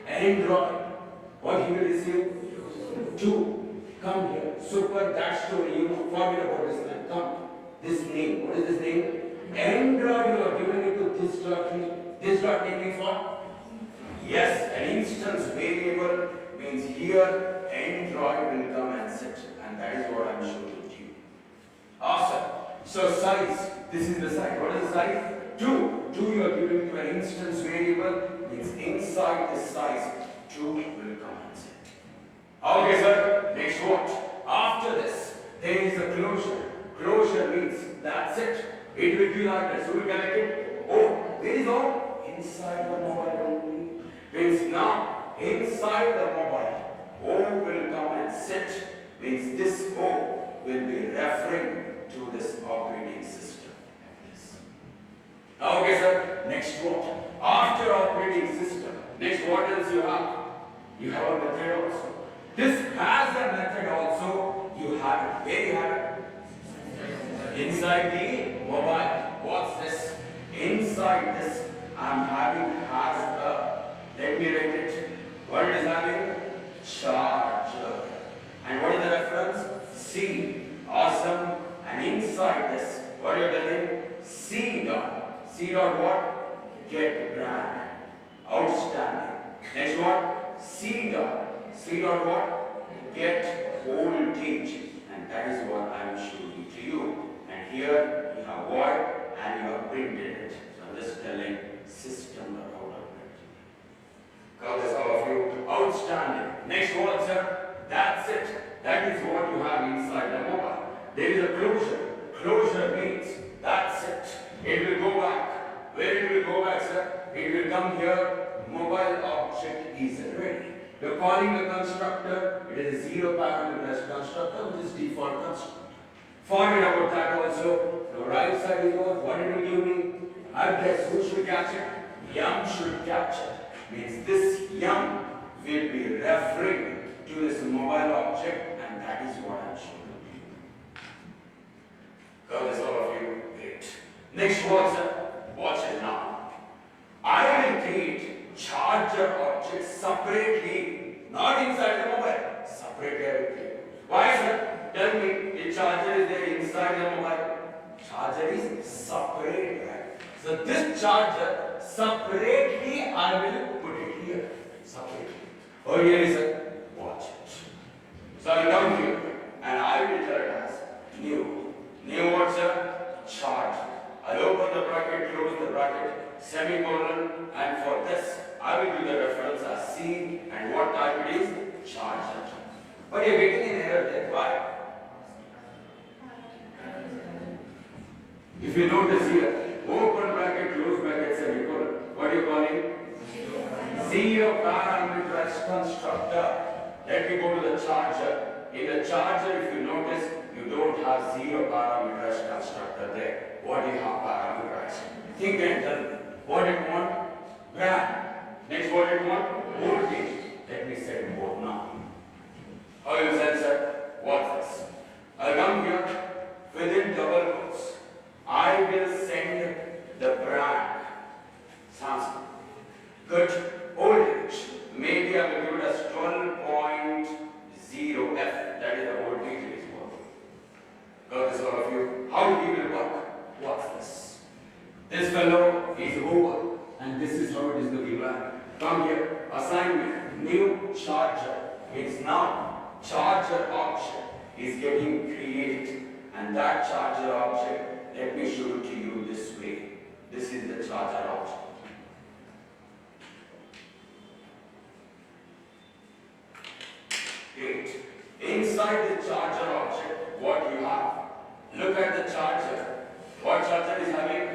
Android. What he will receive? 2. Come here. Super, that story, you know, forget about this man. Come. This name. What is this name? Android, you are giving it to this dot name. This dot name means what? Yes, an instance variable means here Android will come and sit. And that is what I am showing to you. Awesome. So size. This is the size. What is the size? 2 you are giving to an instance variable, means inside this size 2 will come inside. Okay, sir. Next what? After this, there is a closure. Closure means that's it. It will be like that. So we connect it. Oh, there is all inside the mobile only. Means now inside the mobile, O will come and sit. Means this O will be referring to this operating system. Okay, sir. Next what? After operating system, next what else you have? You have a method also. This has a method also. You have it. Where you have it? Inside the mobile. What's this? Inside this, I'm having has a, let me write it. What it is having? Charger. And what is the reference? C. Awesome. And inside this, what are you telling? C dot. C dot what? Get brand. Outstanding. Next what? C dot. C dot what? Get voltage. And that is what I am showing to you. And here you have what? And you have printed it. So I'm just telling system out of it. Got this all of you? Outstanding. Next one, sir. That's it. That is what you have inside the mobile. There is a closure. Closure means that's it. It will go back. Where it will go back, sir? It will come here. Mobile object is ready. You're calling the constructor. It is a zero parameter constructor, which is default constructor. Forget about that also. The right side is what it will give me? Address. Who should catch it? Yum should catch it. Means this yum will be referring to this mobile object, and that is what I'm showing you. Got this all of you? Great. Next word, sir. Watch it now. I will create charger objects separately, not inside the mobile. Separately I will create. Why, sir? Tell me, the charger is there inside the mobile. Charger is separate, right? So this charger separately I will put it here. Separately. Oh, here is a watch it. So I will come here and I will tell it as new. New what, sir? Charge. I'll open the bracket, close the bracket, semicolon, and for this I will do the reference as C, and what type it is? Charger. But you're getting an error there. Why? If you notice here, open bracket, close bracket, semicolon. What are you calling? Zero parameterized constructor. Let me go to the charger. In the charger, if you notice, you don't have zero parameterized constructor there. What do you have parameterized? Think and tell me. What do you want? Brand. Next, what do you want? Voltage. Let me set both now. How you censor? What's this? I'll come here within double quotes. I will send the brand Samsung. Good. Voltage. Maybe I will give it as 12.0 F. That is the voltage it is working. Got this all of you? How he will work? What's this? This fellow is over, and this is how it is looking like. Come here. Assignment. New charger. It's now. Charger object is getting created, and that charger object, let me show it to you this way. This is the charger object. Great. Inside the charger object, what you have? Look at the charger. What charger is having?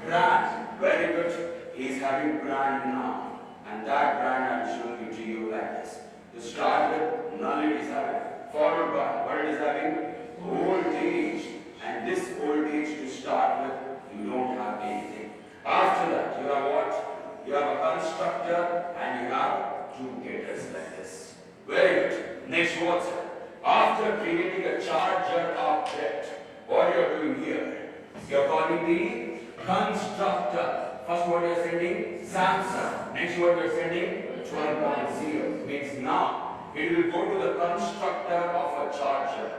Brand. Very good. He is having brand now, and that brand I am showing it to you like this. To start with, null it is having, followed by what it is having? Voltage. And this voltage to start with, you don't have anything. After that, you have what? You have a constructor and you have two getters like this. Very good. Next word, sir. After creating a charger object, what you are doing here? You are calling the constructor. First what you are sending? Samsung. Next what you are sending? 12.0. Means now it will go to the constructor of a charger.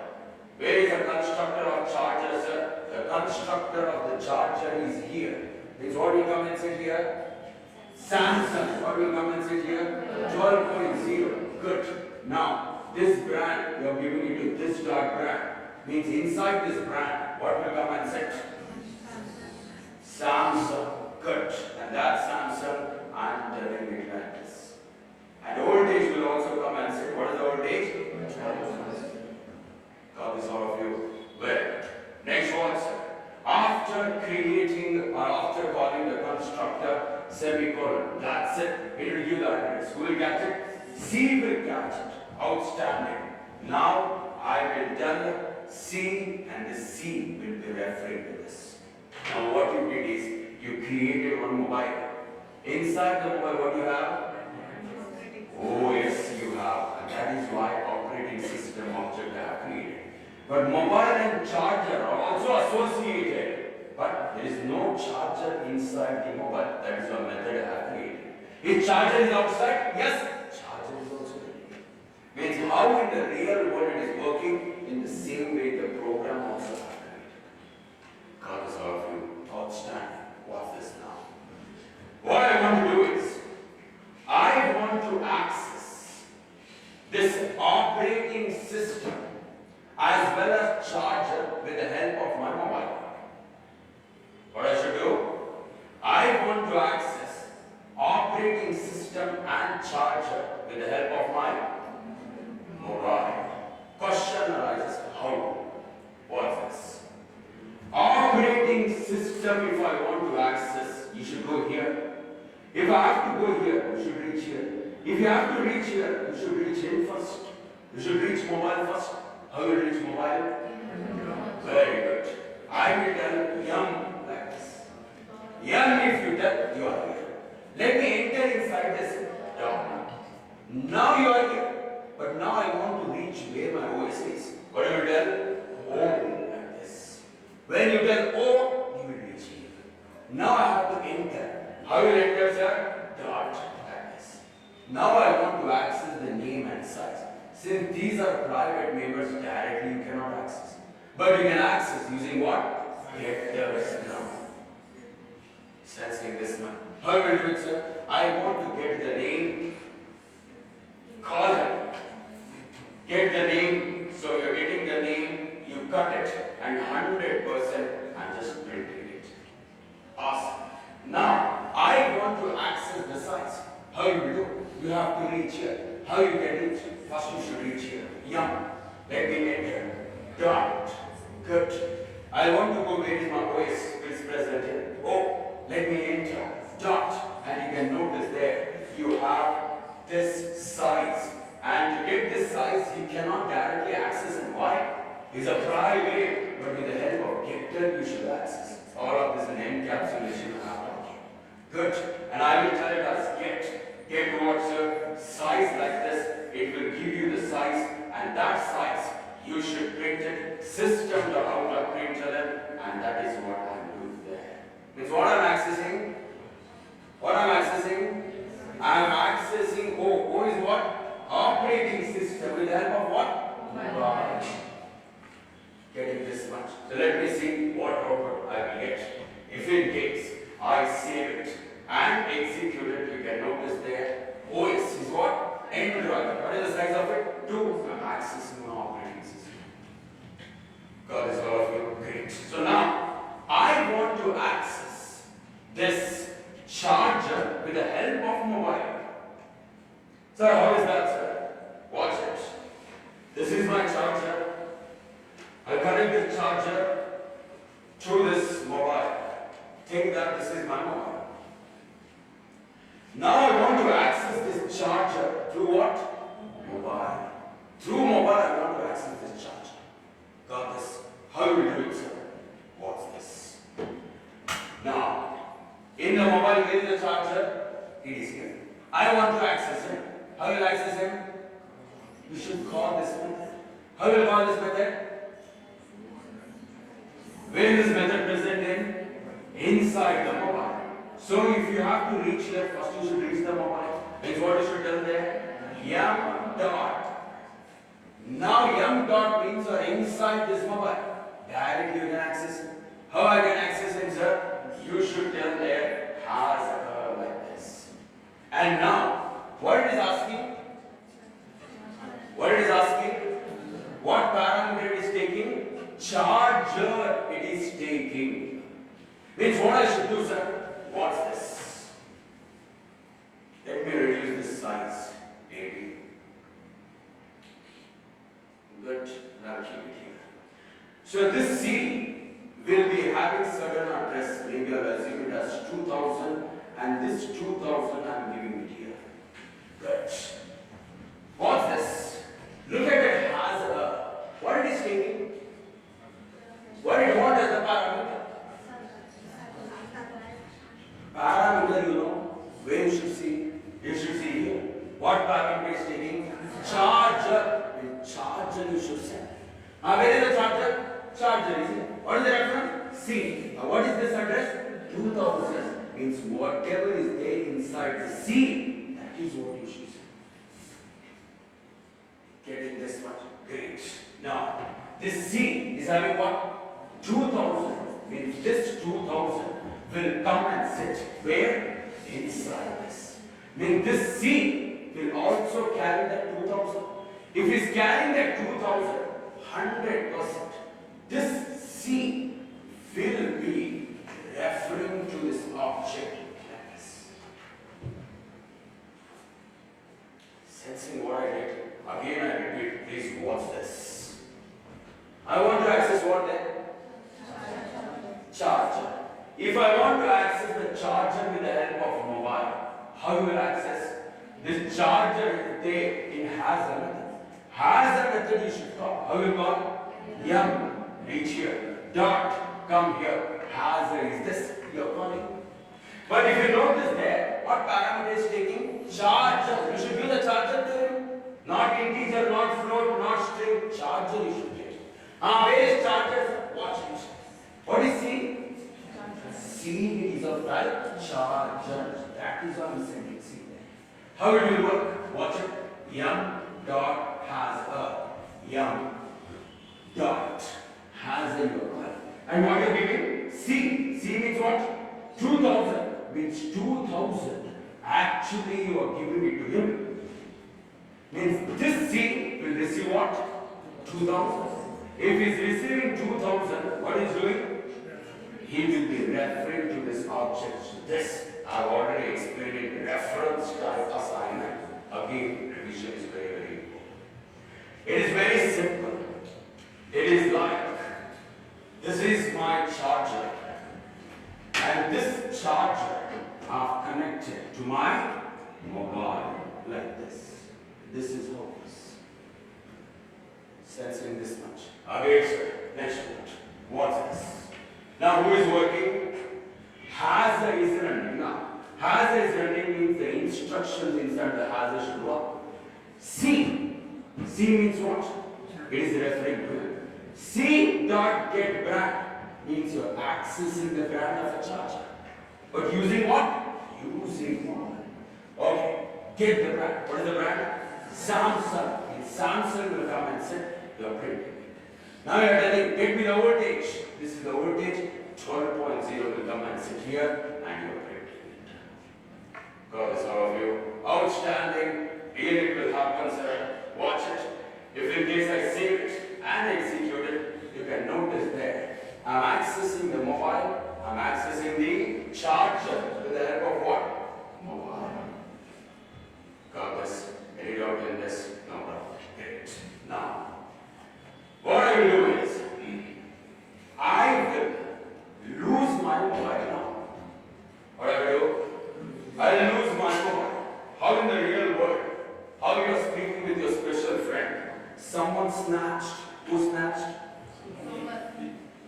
Where is the constructor of charger, sir? The constructor of the charger is here. Means what will come and sit here? Samsung. What will come and sit here? 12.0. Good. Now this brand, you are giving it to this dot brand. Means inside this brand, what will come and sit? semicolon. That's it. It will give the address. Who will catch it? C will catch it. Outstanding. Now I will tell C and the C will be referring to this. Now what you did is you created one mobile. Inside the mobile what you have? Oh yes you have. And that is why operating system object I have created. But mobile and charger are also associated. But there is no charger inside the mobile. That is a method I have created. If charger is outside, yes, charger is also there. Means how in the real world it is working, in the same way the program also has created. God is all of you. Outstanding. Watch this now. What I want to do is, I want to access this operating system as well as charger with the help of my mobile. What I should do? I want to access operating system and charger with the help of my mobile. Question arises, how? What's this? Operating system, if I want to access, you should go here. If I have to go here, you should reach here. If you have to reach here, you should reach in first. You should reach mobile first. How will you reach mobile? Very good. I will tell yum like this. Yum, if you tell, you are here. Let me enter inside this down. Now you are here. But now I want to reach where my OS is. What do you tell? O like this. When you tell O, you will reach here. Now I have to enter. How will you enter, sir? Dot like this. Now I want to access the name and size. Since these are private members, directly you cannot access. But you can access using what? Vectors now. Sensing this one. How will you do it, sir? I want to get the name, column. Get the name, so you're getting the name, you cut it, and 100% I'm just printing it. Awesome. Now, I want to access the size. How you do? You have to reach here. How you can reach? First you should reach here. Yum. Let me enter. Dot. Good. I want to go where is my OS. It's present here. Oh, let me enter. Dot. And you can notice there, you have this size. And to get this size, you cannot directly access it. Why? It's a private, but with the help of getter, you should access. All of this in encapsulation happen. Good. And I will tell it as get. Get towards a size like this. It will give you the size, and that size you should print it. System.out.println, and that is what I'm doing there. Means what I'm accessing? What I'm accessing? I'm accessing O. O is what? Operating system with the help of what? Mobile. Getting this much. So let me see what output I will get. If in case I save it and execute it, you can notice there OS is what? Android. What is the size of it? 2. I'm accessing my operating system. God is all of you. Great. So now I want to access this charger with the help of mobile. Sir, how is that, sir? Watch it. This is my charger. I connect this charger through this mobile. Think that this is my mobile. Now I want to access this charger through what? Mobile. Through mobile I want to access this charger. Got this? How will you do it, sir? Watch this. Now, in the mobile, where is the charger? It is here. I want to access him. How will you access him? You should call this method. How will you call this method? Where is this method present in? Inside the mobile. So if you have to reach there, first you should reach the mobile. Means what you should tell there? Yum dot. Now yum dot means you are inside this mobile. Directly you can access. How I can access him, sir? You should tell there has a curve like this. And now, what it is asking? What it is asking? What parameter it is taking? Charger it is taking. Means what I should do, sir? What's this? Let me reduce this size, maybe. Good. Now keep it here. So this C will be having certain address. Maybe I'll assume it as 2000 and this 2000 I'm giving it here. Good. What's this? Look at it has a, what it is taking? What it want as the parameter? Parameter, you know, where you should see? You should see here. What parameter is taking? Charger. With charger you should send. Where is the charger? Charger, is it? What is the reference? C. What is this address? 2000 means whatever is there inside the C, that is what you should say. Getting this much? Great. Now, this C is having what? 2000 means this 2000 will come and sit where? Inside this. Means this C will also carry that 2000. If it is carrying that 2000, 100%, this C will be referring to this object like this. Sensing what I did? Again I repeat, please watch this. I want to access what then? Charger. If I want to access the charger with the help of mobile, how you will access? This charger is there in has a method. Has a method you should call. How you call? Yum. Reach here. Dot. Come here. Has a is this. You are calling. But if you notice there, what parameter is taking? Charger. You should give the charger to him. Not integer, not float, not string. Charger you should get. Where is charger? Watch it. What is C? C is of type charger. That is why I'm sending C there. How it will work? Watch it. Yum dot has a. Yum dot has a URL. And what are you giving? C. C means what? 2000 means 2000. Actually you are giving it to him. Means this C will receive what? 2000. If he is receiving 2000, what is doing? He will be referring to this object. This I have already explained it. Reference type assignment. Again, revision is very, very important. It is very simple. It is like this is my charger, and this charger I have connected to my mobile like this. This is how it is. Sensing this much. Again, sir. Next one. What's this? Now, who is working? Has is running. Now, has is running means the instructions inside the has should work. C. C means what? It is referring to it. C dot get brand means you are accessing the brand of a charger. But using what? Using what? Okay. Get the brand. What is the brand? Samsung. And Samsung will come and say, you are printing it. Now you are telling, get me the voltage. This is the voltage. 12.0 will come and sit here and you are printing it. God is all of you. Outstanding. Really it will happen, sir. Watch it. If in case I save it and execute it, you can notice there. I'm accessing the mobile. I'm accessing the charger with the help of what? Mobile. Got this. Any doubt in this? No problem. Great. Now, what I will do is, I will lose my mobile now. What I will do? I will lose my mobile. How in the real world? How you are speaking with your special friend? Someone snatched. Who snatched?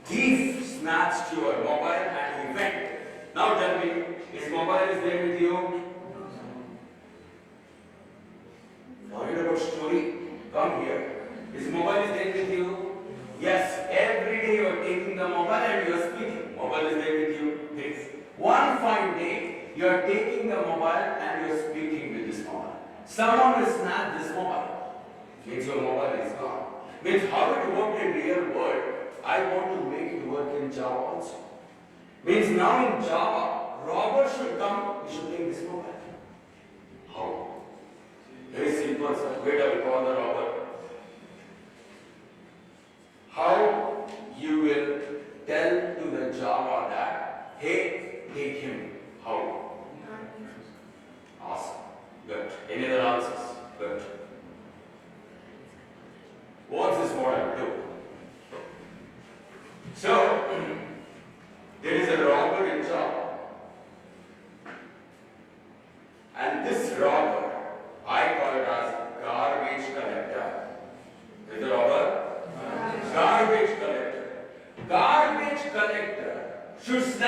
Thief snatched your mobile and he went. Now tell me, his mobile is there with you? Worried about story? Come here. His mobile is there with you? Yes, every day you are taking the mobile and you are speaking. Mobile is there with you. Yes. One fine day, you are taking the mobile and you are speaking with this mobile. Someone will snap this mobile. Means your mobile is gone. Means how it worked in real world, I want to make it work in Java also. Means now in Java, robber should come, he should take this mobile. How? Very simple, sir. Wait, I will call the robber. How you will tell to the Java that, hey, take him. How? Awesome. Good. Any other answers? Good. What's this what I will do? So, there is a robber in Java.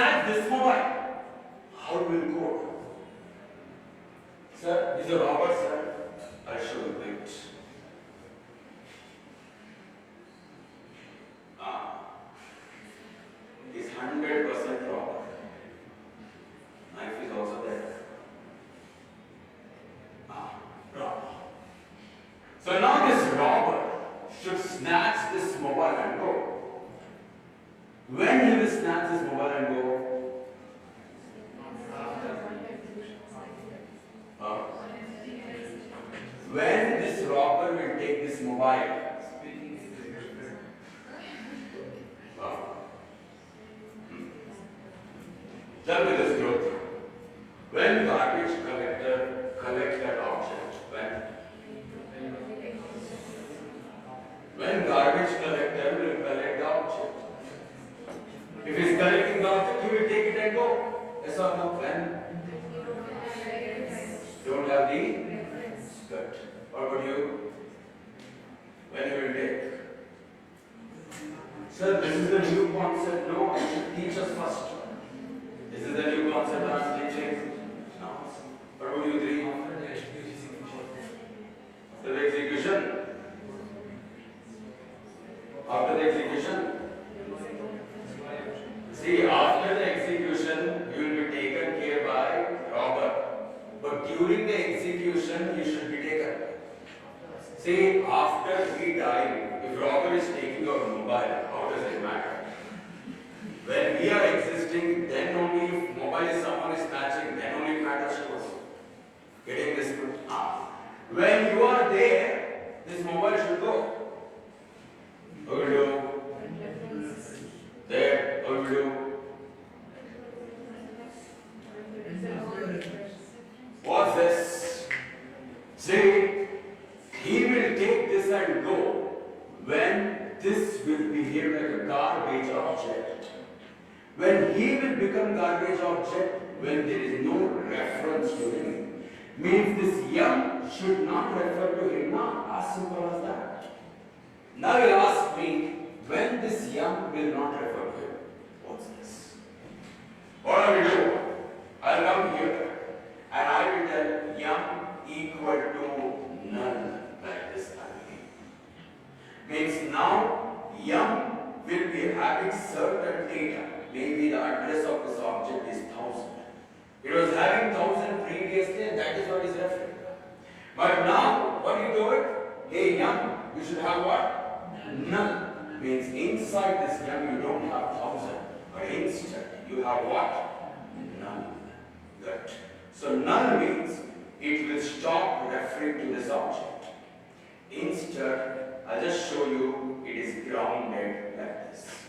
snatch this mobile, how will it go? Sir, is a robber, sir. I'll show you. Wait. Is 100% robber. Knife is also there. Robber. So now this robber should snatch this mobile and go. When he will snatch this mobile and go? When this robber will take this mobile. Tell me this growth. When garbage collector collects that object, when garbage collector will collect the object. If he is collecting the object, he will take it and go. Yes or no? When? Don't have the skirt. What about you? When you will take? Sir, this is the new concept. No, I should teach us first. This is the new concept I am teaching. No. What would you think? After the execution. After the execution. See, after the execution, you will be taken care by robber. But during the execution, you should be taken. See, after we die, if robber is taking your mobile, how does it matter? When we are existing, then only if mobile is someone is snatching, then only it matters to us. Getting this? When you are there, this mobile should go. What will you do? There, what will you do? What's this? See, he will take this and go when this will behave like a garbage object. When he will become garbage object, when there is no reference to him, means this yum should not refer to him. Now, as simple as that. Now you ask me, when this yum will not refer to him, what's this? What I will do? I'll come here and I will tell yum equal to none, like this. Means now yum will be having certain data. Maybe the address of this object is 1000. It was having 1000 previously, and that is what is referring. But now, what you do it? Hey yum, you should have what? None. Means inside this yum you don't have 1000, but instead you have what? None. Good. So null means it will stop referring to this object. Instead, I'll just show you it is grounded like this.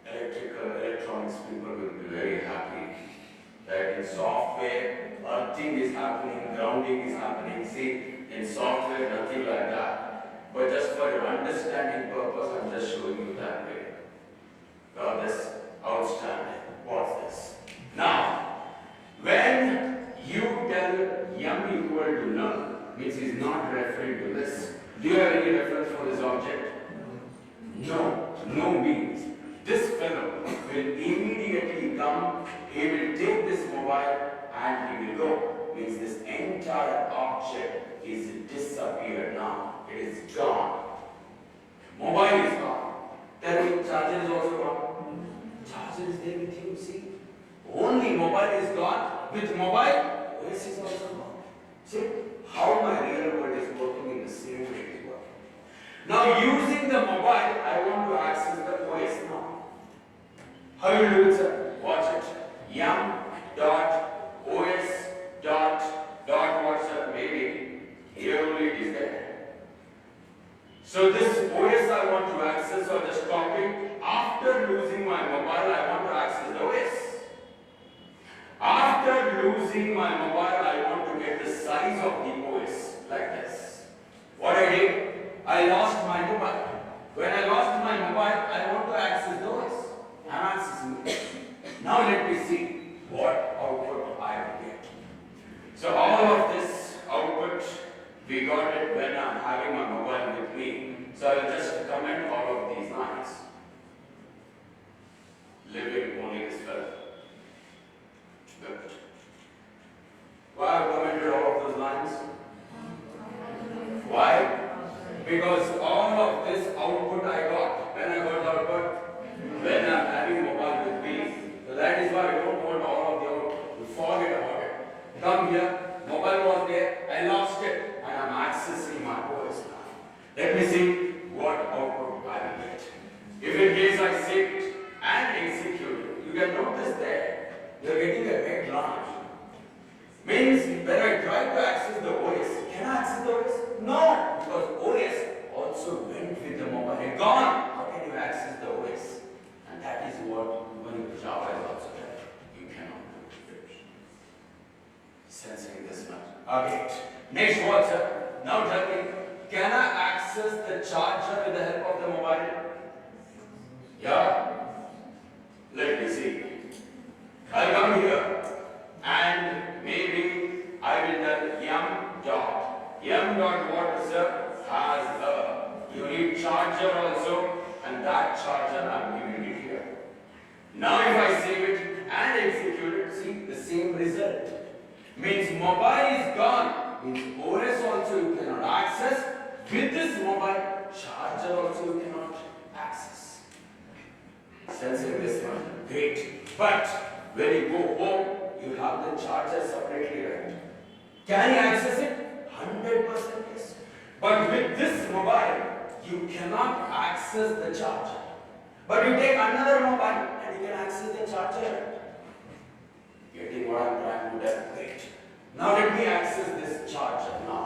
Electronics people will be very happy that in software earthing is happening, grounding is happening. See, in software nothing like that. But just for your understanding purpose, I'm just showing you that way. Got this? Outstanding. What's this? Now, when you tell yum equal to none, means is not referring to this. Do you have any reference for this object? No. No means this fellow will immediately come, he will take this mobile and he will go. Means this entire object is disappeared now. It is gone. Mobile is gone. Then charger is also gone. Charger is there with you, see? Only mobile is gone. With mobile, OS is also gone. See how my real world is working in the same way it is working. Now using the mobile, I want to access the OS now. How you do it, sir? Watch it. Yum dot OS dot WhatsApp, maybe here only it is there. So this OS I want to access, so I just copy. After losing my mobile, I want to access the OS. After losing my mobile, I want to get the size of the OS like this. What I did, I lost my mobile. When I lost my mobile, I want to access the OS. I'm accessing it. Now let me see what output I will get. So all of this output, we got it when I'm having my mobile with me. So I will just comment all of these lines. living only this fellow. Good. Why have I commented all of those lines? Why? Because all of this output I got. When I got the output, when I'm having mobile with me. So that is why I don't want all of the output. You forget about it. Come here, mobile was there, I lost it, and I'm accessing my voice now. Let me see what output I will get. If in case I save it and execute it, you can notice that you're getting a red line. Means when I try to access the OS, can I access the OS? No, because OS also went with the mobile and gone. How can you access the OS? And that is what even Java is also there. You cannot do it. Sensing this much. Okay. Next what, sir? Now tell me, can I access the charger with the help of the mobile? Yeah. Let me see. I'll come here and maybe I will tell m dot what, sir, has a unique charger also, and that charger I'm giving it here. Now if I save it and execute it, see the same result. Means mobile is gone. Means OS also you cannot access. With this mobile, charger also you cannot access. Sensing this one, great. But when you go home, you have the charger separately, right? Can you access it? 100% yes. But with this mobile, you cannot access the charger. But you take another mobile and you can access the charger. Getting what I'm trying to demonstrate. Now let me access this charger now.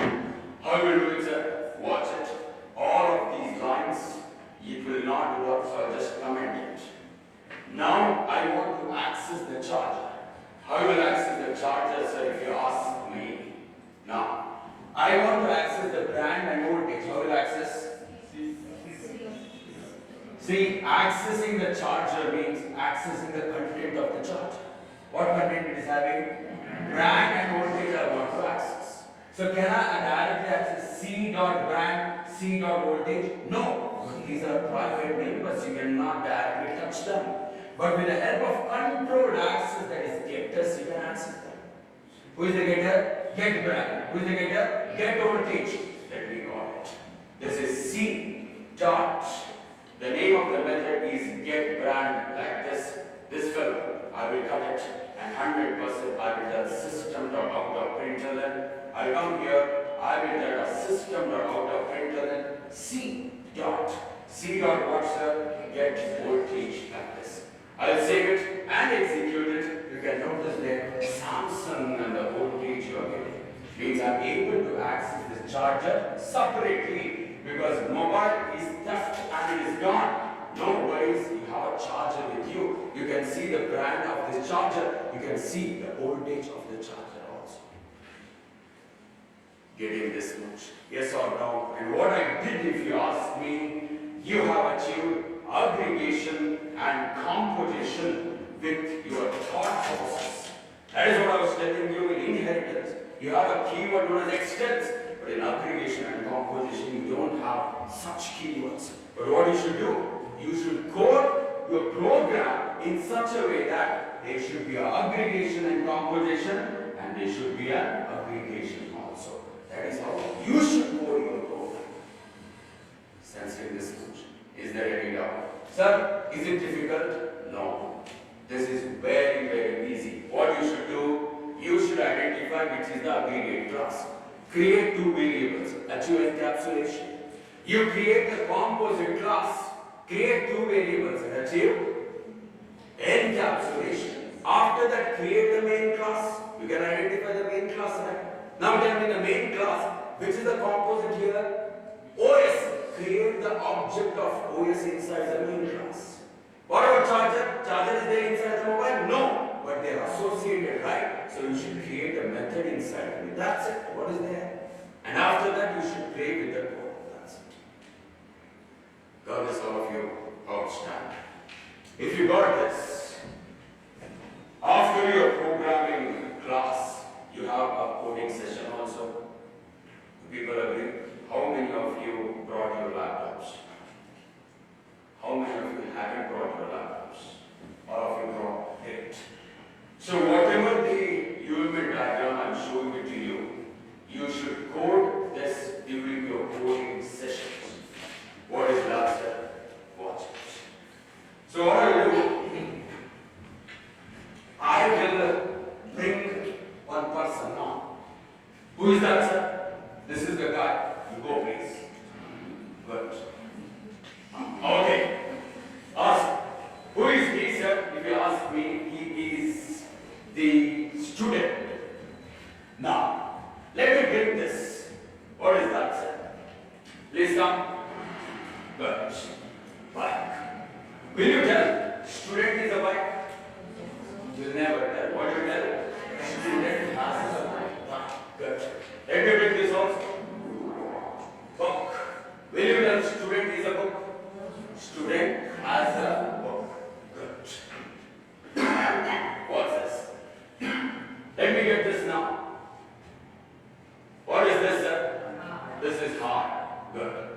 How will do it, sir? Watch it. All of these lines, it will not work, so I'll just comment it. Now I want to access the charger. How will I access the charger, sir, if you ask me? Now, I want to access the brand and voltage. How will I access? See, accessing the charger means accessing the content of the charger. What content it is having? Brand and voltage I want to access. So can I directly access C.brand, C.voltage? No. These are private members. You cannot directly touch them. But with the help of controlled access, that is getters, you can access them. Who is the getter? Get brand. Who is the getter? Get voltage. Let me call it. This is C dot. The name of the method is get brand, like this fellow. I will cut it and 100% I will tell system dot out of println. I come here, I will tell a system dot out of println C dot. C dot what, sir? Get voltage, like this. I'll save it and execute it. You can notice that Samsung and the voltage you are getting. Means I'm able to access this charger separately because mobile is theft and it is gone. No worries, you have a charger with you. You can see the brand of this charger. You can see the voltage of the charger also. Getting this much? Yes or no? And what I did, if you ask me, you have achieved aggregation and composition with your thought process. That is what I was telling you in inheritance. You have a keyword known as extents, but in aggregation and composition you don't have such keywords. But what you should do, you should code your program in such a way that there should be an aggregation and composition, and there should be an aggregation also. That is how you should code your program. Sensing this much. Is there any doubt? Sir, is it difficult? No. This is very, very easy. What you should do, you should identify which is the aggregate class. Create two variables, achieve encapsulation. You create the composite class, create two variables and achieve encapsulation. After that, create the main class. You can identify the main class, right? Now tell me the main class, which is the composite here? OS. Create the object of OS inside the main class. What about charger? Charger is there inside the mobile? No. But they are associated, right? So you should create a method inside it. That's it. What is there? And after that, you should play with the code. That's it. Got this, all of you? Outstanding. If you got this, after your programming class, you have a coding session also. People agree? How many of you brought your laptops? How many of you haven't brought your laptops? All Who is that, sir? This is the guy. You go, please. Good. Okay. Ask. Who is he, sir? If you ask me, he is the student. Now, let me bring this. What is that, sir? Please come. Good. Bike. Will you tell student is a bike? You'll never tell. What do you tell? Student has a bike. Good. Let me bring this also. Book. Will you tell student is a book? Student has a book. Good. What's this? Let me get this now. What is this, sir? This is heart. Good.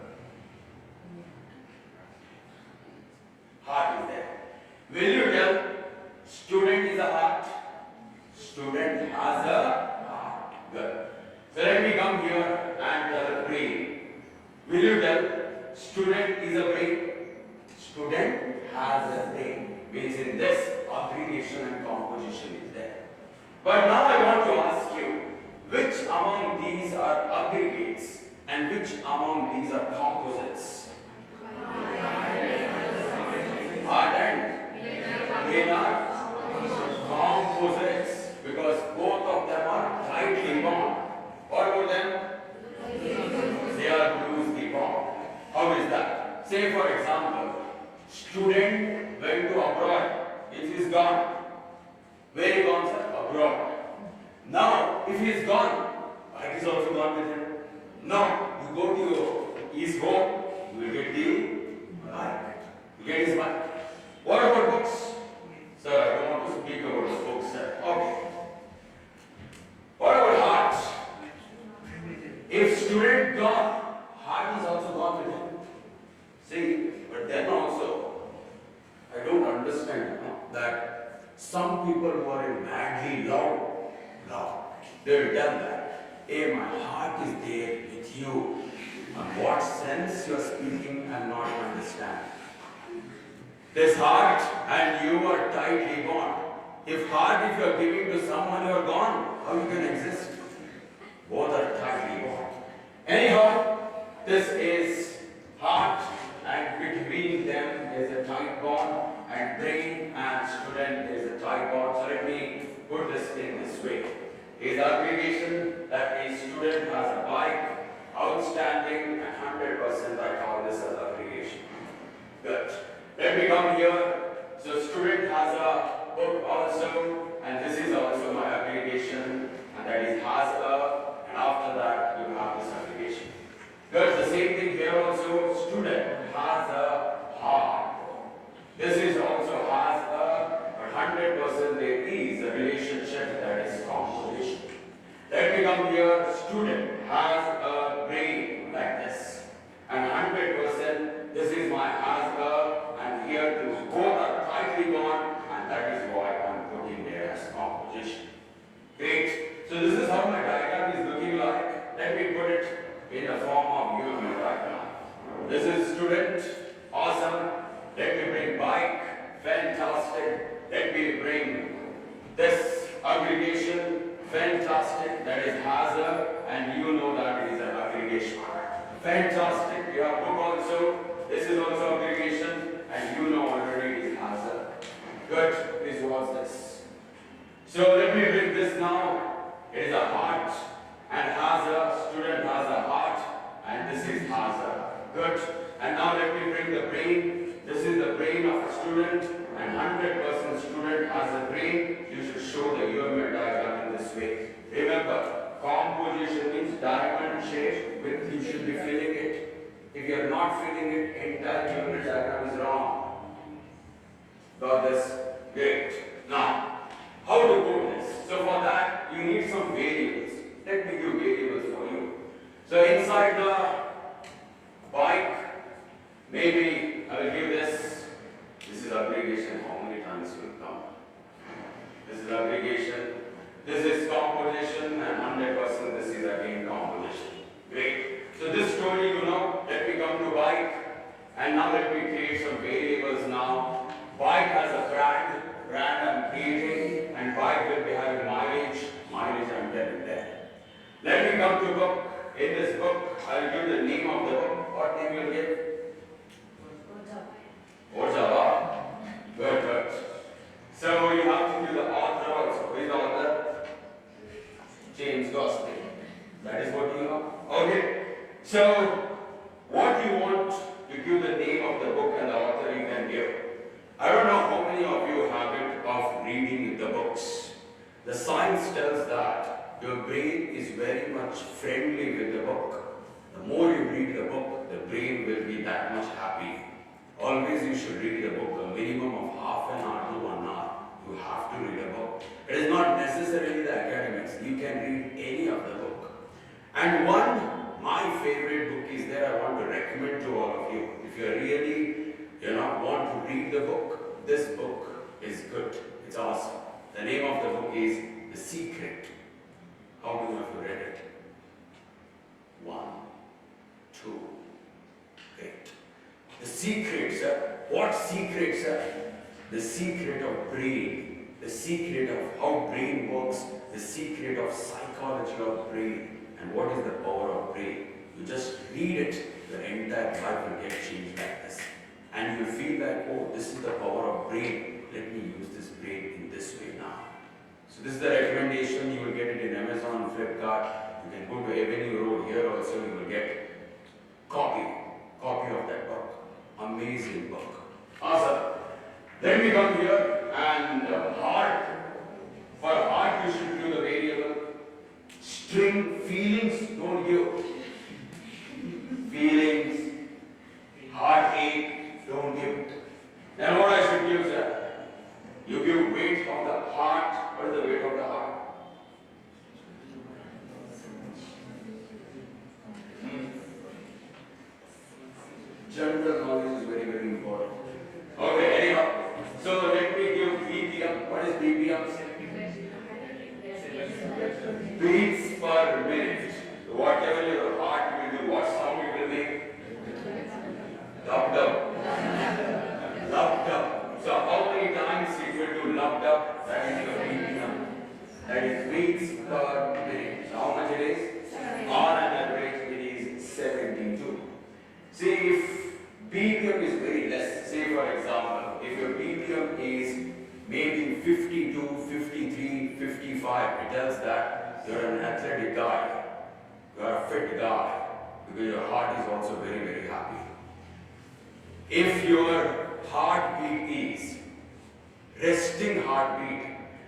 Heart is there. Will you tell student is a heart? Student has a heart. Good. So let me come here and tell brain. Will you tell student is a brain? Student has a brain. Means in this aggregation and composition is there. But now I want to ask you, which among these are aggregates and which among these are composites? Ardent. They are composites because both of them are tightly bound. What about them? They are loosely bound. How is that? Say for example, student went to abroad. If he is gone, where he gone, sir? Abroad. Now, if he is gone, bike is also gone with him. Now, you go to his home, you will get the bike. You get his bike. What about books? Sir, I don't want to speak about the books, sir. Okay. What about heart? If student gone, heart is also gone with him. See, but then also, I don't understand that some people who are in madly love, they will tell that, hey, my heart is there with you. And what sense you are speaking, I am not understand. This heart and you are tightly bound. If heart, if you are giving to someone, you are gone, how you can exist? Both are tightly bound. Anyhow, this is heart and between them is a tight bond and brain and student is a tight bond. So let me put this in this way. Is aggregation that a student has a bike, outstanding and 100% I call this as aggregation. Good. Let me come here. So student has a book also and this is also my aggregation and that is has a and after that you have this aggregation. Good. The same thing here also. Student has a heart. This is also has a 100% there is a relationship that is composition. Let me come here. Student has a brain like this and 100% this is my has a and here to both are tightly bound and that is why I am putting there as composition. Great. So this is how my diagram is looking like. Let me put it in the form of UML diagram. This is student, awesome. Let me bring bike, fantastic. Let me bring this aggregation, fantastic. That is hazard, and you know that it is an aggregation. Fantastic. You have book also. This is also aggregation, and you know already it is hazard. Good. Please watch this. So let me bring this now. It is a heart and hazard. Student has a heart, and this is hazard. Good. And now let me bring the brain. This is the brain of a student, and 100% student has a brain. You should show the UML diagram in this way. Remember, composition means diamond shape with you should be filling it. If you are not filling it, entire UML diagram is wrong. Got this? Great. Now, how to do this? So for that, you need some variables. Let me give variables for you. So inside the bike, maybe I will give this. This is aggregation. How many times will come? This is aggregation. This is composition, and 100% this is again composition. Great. So this story, you know, let me come to bike, and now let me create some variables now. Bike has a brand I'm creating, and bike will be having mileage I'm getting there. Let me come come to book. In this book, I will give the name of the book. What name will you give? Ojala. Good, good. So you have to give the author also. Who is the author? James Gospel. That is what you know. Okay. So what you want to give the name of the book and the author you can give. I don't know how many of you have it of reading the books. The science tells that your brain is very much friendly with the book. The more you read the book, the brain will be that much happy. Always you should read a book, a minimum of half an hour to 1 hour. You have to read a book. It is not necessarily the academics. You can read any of the book. And my favorite book is there I want to recommend to all of you. If you really, want to read the book, this book is good. It's awesome. The name of the book is The Secret. How many of you read it? 1, 2, great. The secret, sir. What secret, sir? The secret of brain. The secret of how brain works. The secret of psychology of brain. And what is the power of brain? You just read it, the entire life will get changed like this. And you feel like, oh, this is the power of brain. Let me use this brain in this way now. So this is the recommendation. You will get it in Amazon, Flipkart. You can go to Avenue Road here also. You will get copy of that book. Amazing book. Awesome. Let me come here and heart. For heart, you should do the variable. String feelings, don't give. Feelings, heartache, don't give. Then what I should give, sir? You give weight of the heart. What is the weight of the heart? General knowledge is very, very important. Okay, anyhow. So let me give BPM. What is BPM? Beats per minute. Whatever your heart will do, what sound it will make? Dub dub. Dub dub. So how many times it will do dub dub? That is your BPM. That is beats per minute. So how much it is? On an average it is 72. See, if BPM is very less, say for example, if your BPM is maybe 52, 53, 55, it tells that you're an athletic guy, you're a fit guy, because your heart is also very, very happy. If your heartbeat is resting heartbeat,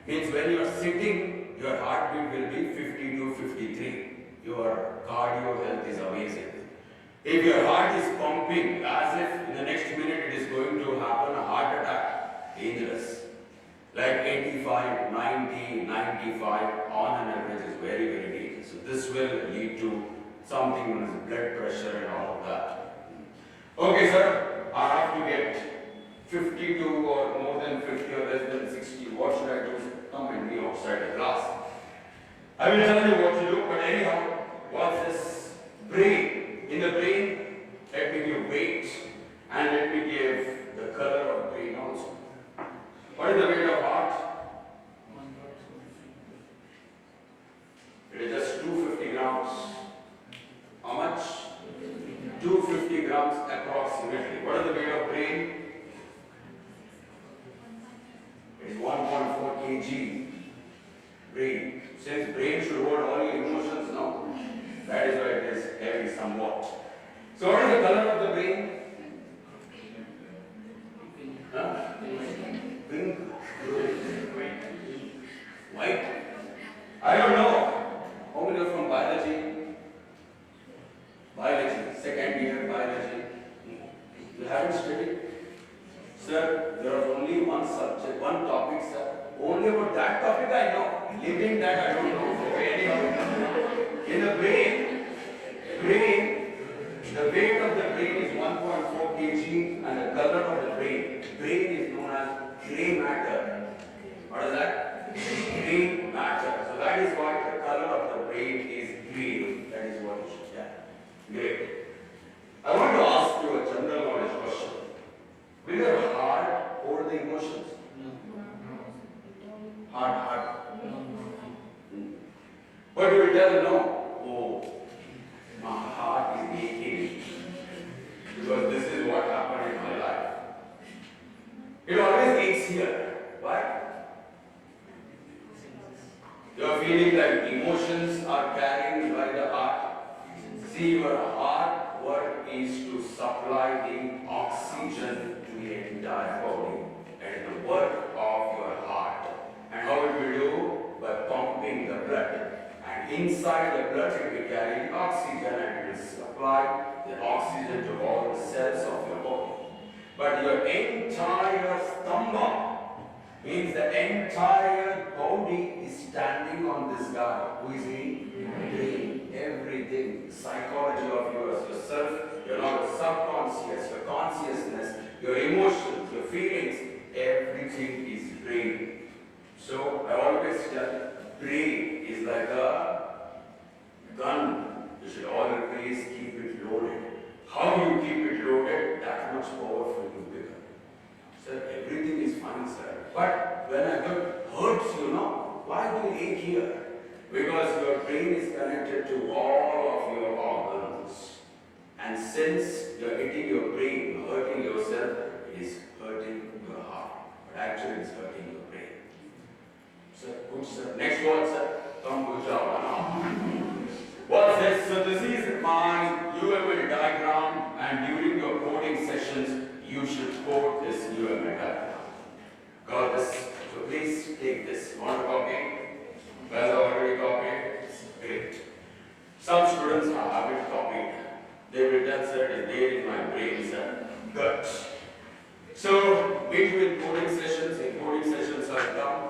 means when you're sitting, your heartbeat will be 52, 53. Your cardio health is amazing. If your heart is pumping as if in the next minute it is going to happen a heart attack, dangerous. Like 85, 90, 95 on an average is very, very dangerous. So this will lead to something known as blood pressure and all of that. Okay, sir, I have to get 52 or more than 50 or less than 60. What should I do? Come and be outside the class. I will tell you what to do, but anyhow, what's this? Brain. In the brain, let me give weight and let me give the color of brain also. What is the weight of heart? It is just 250 grams. How much? 250 grams approximately. What is the weight of brain? It is 1.4 kg. Brain. Since brain should hold all your emotions now, that is why it is heavy somewhat. So what is the color of the brain? Huh? Pink? White? I don't know. How many are from biology? Biology, second year biology. You haven't studied? Sir, there was only one subject, one topic, sir. Only about that topic I know. Living that I don't know. Okay, anyhow. In the brain, the weight of the brain is 1.4 kg and the color of the brain is known as gray matter. What is that? Gray matter. So that is why the color of the brain is green. That is what it should be. Great. I want to ask you a general knowledge question. Will your heart hold the emotions? Heart. But you will tell no. Oh, You're feeling like emotions are carried by the heart. See, your heart work is to supply the oxygen to the entire body. That is the work of your heart. And how it will do? By pumping the blood. And inside the blood it will carry oxygen and it will supply the oxygen to all the cells of your body. But your entire stomach means the entire body is standing on this guy. Who is he? Brain. Everything. Psychology of yours, yourself, your subconscious, your consciousness, your emotions, your feelings, everything is brain. So I always tell, brain is like a gun. You should always keep it loaded. How you keep it loaded, that much powerful you become. Sir, everything is fine, sir. But when I hurts, why do you ache here? Because your brain is connected to all of your organs. And since you are hitting your brain, hurting yourself, it is hurting your heart. But actually, it's hurting your brain. Sir, good, sir. Next one, sir. Kombucha. What's this? So this is my UML diagram, and during your coding sessions, you should code this UML diagram. Got this? So please take this. Want to copy? Well, already copied? Great. Some students haven't copied. They will tell, sir, it is there in my brain, sir. Good. So, between coding sessions, if coding sessions are done,